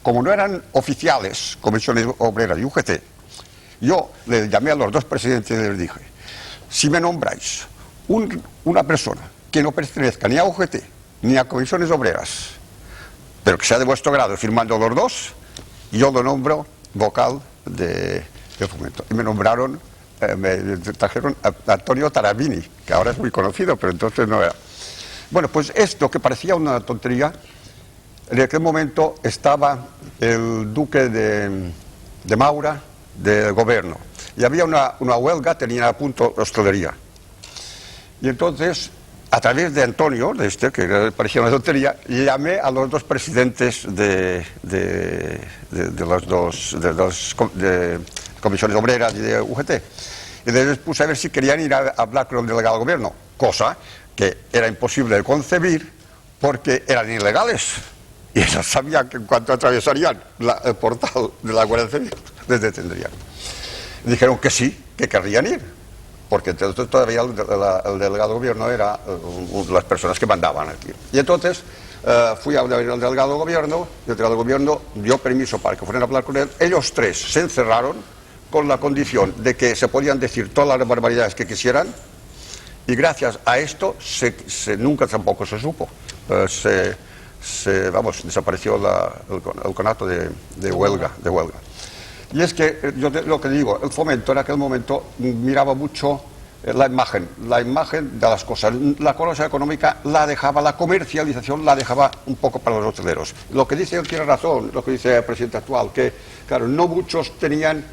Speaker 9: Como no eran oficiales, comisiones obreras y UGT, yo le llamé a los 2 presidentes y les dije, si me nombráis una persona que no pertenezca ni a UGT ni a comisiones obreras, pero que sea de vuestro grado firmando los 2, yo lo nombro vocal del Fomento. Y me nombraron, me trajeron a Antonio Tarabini, que ahora es muy conocido, pero entonces no era. Bueno, pues esto que parecía una tontería, en aquel momento estaba el duque de Maura del gobierno. Y había una huelga, tenían a punto la hostelería. Y entonces, a través de Antonio, que parecía una tontería, llamé a los 2 presidentes de las comisiones obreras y de UGT. Y les puse a ver si querían ir a hablar con el delegado del gobierno, cosa que era imposible de concebir porque eran ilegales. Y ellos sabían que en cuanto atravesarían el portal de la Guardia Civil, les detendrían. Dijeron que sí, que querrían ir, porque entonces todavía el delegado de gobierno era las personas que mandaban aquí. Y entonces fui a ver al delegado de gobierno, y el delegado de gobierno dio permiso para que fueran a hablar con él. Ellos 3 se encerraron con la condición de que se podían decir todas las barbaridades que quisieran, y gracias a esto nunca tampoco se supo. Desapareció el conato de huelga. Y es que yo lo que digo, el Fomento en aquel momento miraba mucho la imagen de las cosas. La cosa económica la dejaba, la comercialización la dejaba un poco para los hoteleros. Lo que dice él tiene razón, lo que dice el presidente actual, que claro, no muchos tenían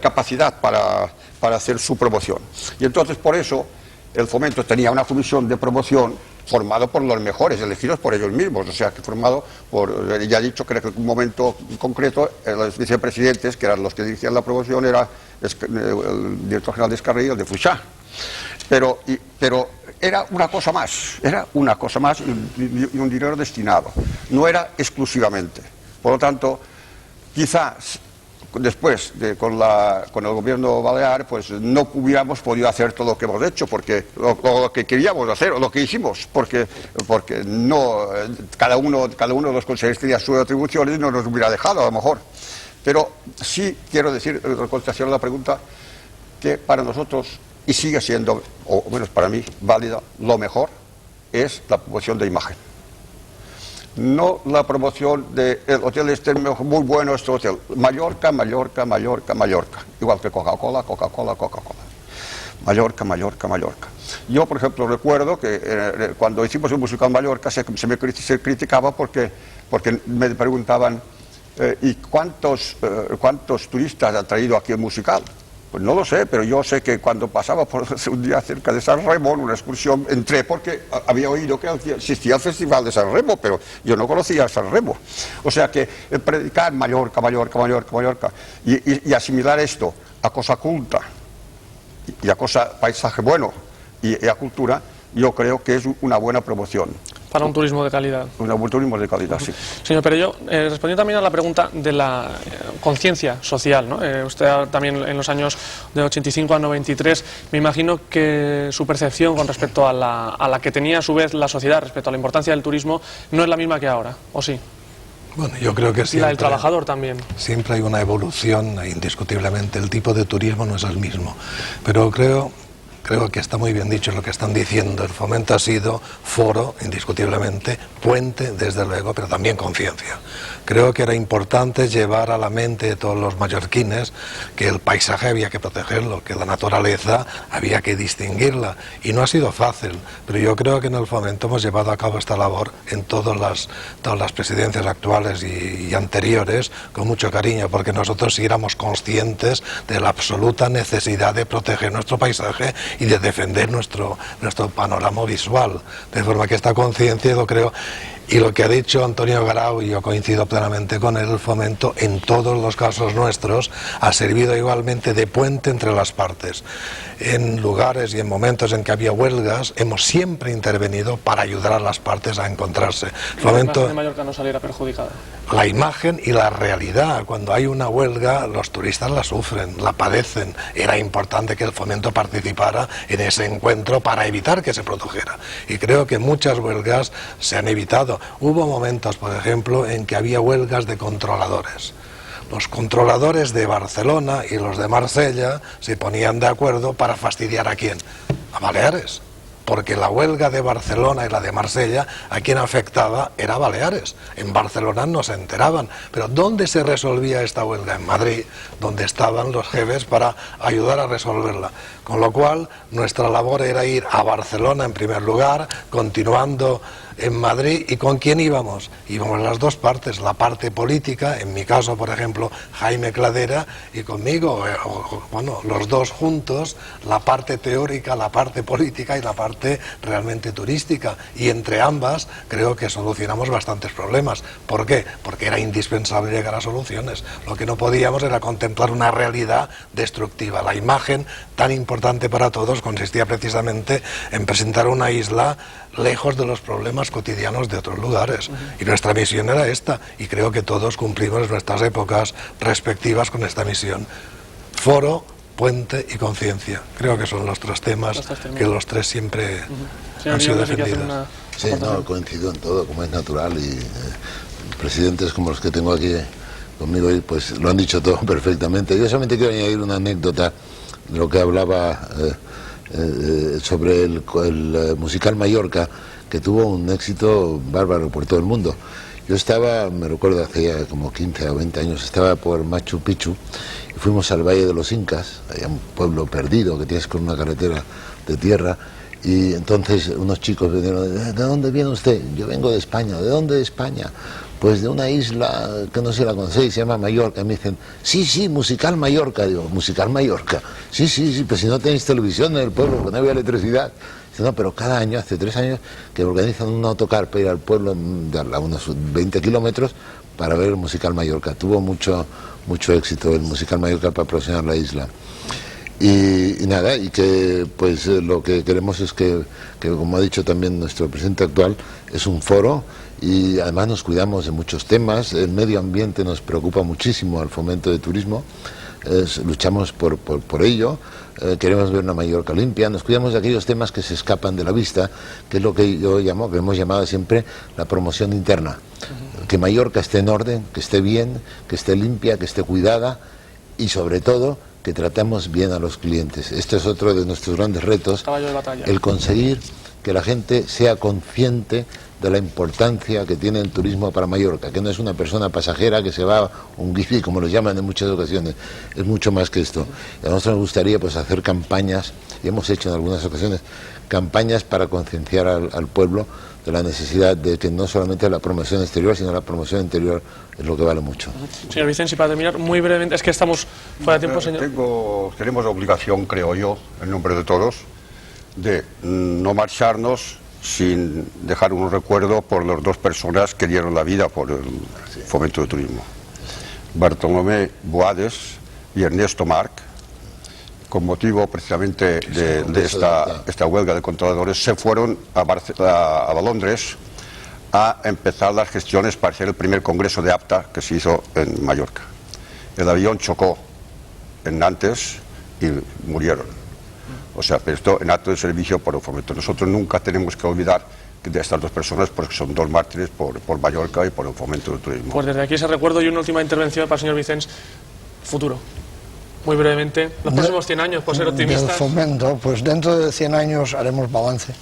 Speaker 9: capacidad para hacer su promoción. Y entonces por eso el Fomento tenía una comisión de promoción formado por los mejores, elegidos por ellos mismos, o sea, que formado por, ya he dicho que en un momento concreto, los vicepresidentes, que eran los que dirigían la promoción, era el director general de Escarril y el de Fuchá. Pero era una cosa más y un dinero destinado, no era exclusivamente. Por lo tanto, quizás después con el gobierno balear, pues no hubiéramos podido hacer todo lo que hemos hecho, porque lo que queríamos hacer, o lo que hicimos, porque no, cada uno de los consejeros tenía sus atribuciones y no nos hubiera dejado a lo mejor. Pero sí quiero decir, en contestación a la pregunta, que para nosotros, y sigue siendo, o menos para mí, válida, lo mejor es la promoción de imagen. No la promoción de el hotel este muy bueno, este hotel. Mallorca, Mallorca, Mallorca, Mallorca. Igual que Coca-Cola, Coca-Cola, Coca-Cola. Mallorca, Mallorca, Mallorca. Yo, por ejemplo, recuerdo que cuando hicimos el musical Mallorca se criticaba porque me preguntaban ¿y cuántos turistas ha traído aquí el musical? Pues no lo sé, pero yo sé que cuando pasaba por un día cerca de San Remo, en una excursión, entré porque había oído que existía el Festival de San Remo, pero yo no conocía San Remo. O sea que predicar Mallorca, Mallorca, Mallorca, Mallorca, y asimilar esto a cosa culta, y a cosa paisaje bueno, y a cultura, yo creo que es una buena promoción.
Speaker 1: Para un turismo de calidad.
Speaker 9: Un turismo de calidad, sí.
Speaker 1: Señor Perelló, respondiendo también a la pregunta de la conciencia social, ¿no? Usted también en los años de 85 a 93, me imagino que su percepción con respecto a la que tenía a su vez la sociedad respecto a la importancia del turismo no es la misma que ahora, ¿o sí?
Speaker 10: Bueno, yo creo que
Speaker 1: y la del trabajador también.
Speaker 10: Siempre hay una evolución, indiscutiblemente. El tipo de turismo no es el mismo. Pero creo que está muy bien dicho lo que están diciendo. El fomento ha sido foro, indiscutiblemente, puente, desde luego, pero también conciencia. Creo que era importante llevar a la mente de todos los mallorquines que el paisaje había que protegerlo, que la naturaleza había que distinguirla. Y no ha sido fácil, pero yo creo que en el fomento hemos llevado a cabo esta labor en todas las presidencias actuales y anteriores con mucho cariño, porque nosotros sí éramos conscientes de la absoluta necesidad de proteger nuestro paisaje y de defender nuestro panorama visual. De forma que esta conciencia, yo creo, y lo que ha dicho Antonio Garau, y yo coincido plenamente con él, el fomento en todos los casos nuestros ha servido igualmente de puente entre las partes. En lugares y en momentos en que había huelgas, hemos siempre intervenido para ayudar a las partes a encontrarse. El fomento,
Speaker 1: la imagen de Mallorca no saliera perjudicada.
Speaker 10: La imagen y la realidad. Cuando hay una huelga, los turistas la sufren, la padecen. Era importante que el fomento participara en ese encuentro para evitar que se produjera. Y creo que muchas huelgas se han evitado. Hubo momentos, por ejemplo, en que había huelgas de controladores. Los controladores de Barcelona y los de Marsella se ponían de acuerdo para fastidiar ¿a quién? A Baleares. Porque la huelga de Barcelona y la de Marsella a quien afectaba era Baleares. En Barcelona no se enteraban. Pero ¿dónde se resolvía esta huelga? En Madrid, donde estaban los jefes para ayudar a resolverla. Con lo cual, nuestra labor era ir a Barcelona en primer lugar, continuando en Madrid. ¿Y con quién íbamos? Íbamos las dos partes, la parte política, en mi caso, por ejemplo, Jaime Cladera, y conmigo, bueno, los dos juntos, la parte teórica, la parte política y la parte realmente turística. Y entre ambas creo que solucionamos bastantes problemas. ¿Por qué? Porque era indispensable llegar a soluciones. Lo que no podíamos era contemplar una realidad destructiva. La imagen tan importante para todos consistía precisamente en presentar una isla lejos de los problemas cotidianos de otros lugares. Y nuestra misión era esta, y creo que todos cumplimos nuestras épocas respectivas con esta misión. Foro, puente y conciencia. Creo que son los tres temas que los tres siempre han sido defendidos.
Speaker 11: Sí, no, coincido en todo, como es natural, y presidentes como los que tengo aquí conmigo, pues lo han dicho todo perfectamente. Yo solamente quiero añadir una anécdota de lo que hablaba sobre el musical Mallorca, que tuvo un éxito bárbaro por todo el mundo. Yo estaba, me recuerdo, hace ya como 15 o 20 años, estaba por Machu Picchu y fuimos al Valle de los Incas, hay un pueblo perdido que tienes con una carretera de tierra, y entonces unos chicos vinieron: ¿de dónde viene usted? Yo vengo de España. ¿De dónde de España? Pues de una isla que no sé si la conocéis, se llama Mallorca. Y me dicen: sí, musical Mallorca. Digo: ¿musical Mallorca? Sí, pues si no tenéis televisión en el pueblo, porque no había electricidad. Dice: no, pero cada año, hace 3 años, que organizan un autocar para ir al pueblo de a unos 20 kilómetros para ver el musical Mallorca. Tuvo mucho éxito el musical Mallorca para promocionar la isla. Y nada, y que pues lo que queremos es que, como ha dicho también nuestro presidente actual, es un foro y además nos cuidamos de muchos temas. El medio ambiente nos preocupa muchísimo al fomento de turismo, luchamos por ello. Queremos ver una Mallorca limpia, nos cuidamos de aquellos temas que se escapan de la vista, que es lo que yo llamo, que hemos llamado siempre la promoción interna. Que Mallorca esté en orden, que esté bien, que esté limpia, que esté cuidada y sobre todo que tratemos bien a los clientes. Este es otro de nuestros grandes retos, el conseguir que la gente sea consciente de la importancia que tiene el turismo para Mallorca, que no es una persona pasajera que se va un guifi, como lo llaman en muchas ocasiones, es mucho más que esto. Y a nosotros nos gustaría pues hacer campañas, y hemos hecho en algunas ocasiones, campañas para concienciar al pueblo de la necesidad de que no solamente la promoción exterior, sino la promoción interior es lo que vale mucho.
Speaker 1: Señor Vicens, si para terminar, muy brevemente, es que estamos fuera de tiempo, señor.
Speaker 9: Tenemos la obligación, creo yo, en nombre de todos, de no marcharnos sin dejar un recuerdo por las dos personas que dieron la vida por el fomento del turismo. Bartolomé Boades y Ernesto Marc, con motivo precisamente de esta huelga de controladores, se fueron a Londres a empezar las gestiones para hacer el primer congreso de APTA que se hizo en Mallorca. El avión chocó en Nantes y murieron. O sea, pero esto en acto de servicio por el fomento. Nosotros nunca tenemos que olvidar de estas dos personas porque son dos mártires por Mallorca y por el fomento del turismo.
Speaker 1: Pues desde aquí ese recuerdo y una última intervención para el señor Vicens. Futuro. Muy brevemente, los próximos 100 años, por ser optimistas.
Speaker 8: Del fomento, pues dentro de 100 años haremos balance.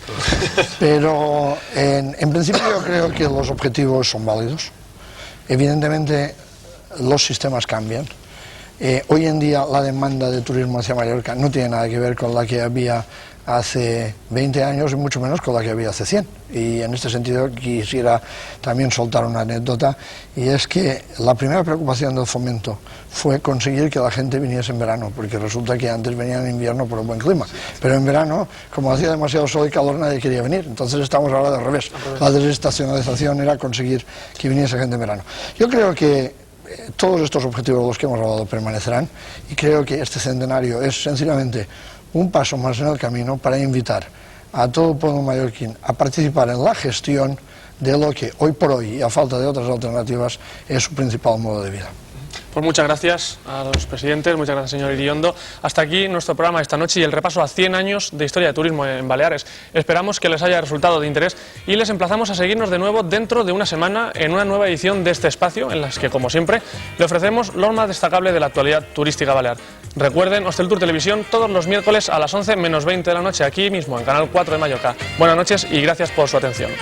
Speaker 8: Pero en principio yo creo que los objetivos son válidos. Evidentemente los sistemas cambian. Hoy en día la demanda de turismo hacia Mallorca no tiene nada que ver con la que había hace 20 años y mucho menos con la que había hace 100. Y en este sentido quisiera también soltar una anécdota, y es que la primera preocupación del fomento fue conseguir que la gente viniese en verano, porque resulta que antes venían en invierno por el buen clima, pero en verano, como hacía demasiado sol y calor, nadie quería venir. Entonces estamos ahora del revés. La desestacionalización era conseguir que viniese gente en verano. Yo creo que todos estos objetivos de los que hemos hablado permanecerán, y creo que este centenario es sencillamente un paso más en el camino para invitar a todo el pueblo mallorquín a participar en la gestión de lo que hoy por hoy, y a falta de otras alternativas, es su principal modo de vida.
Speaker 1: Pues muchas gracias a los presidentes, muchas gracias señor Iriondo. Hasta aquí nuestro programa de esta noche y el repaso a 100 años de historia de turismo en Baleares. Esperamos que les haya resultado de interés y les emplazamos a seguirnos de nuevo dentro de una semana en una nueva edición de este espacio, en las que, como siempre, le ofrecemos lo más destacable de la actualidad turística balear. Recuerden, Hosteltour Televisión todos los miércoles a las 11 menos 20 de la noche, aquí mismo en Canal 4 de Mallorca. Buenas noches y gracias por su atención.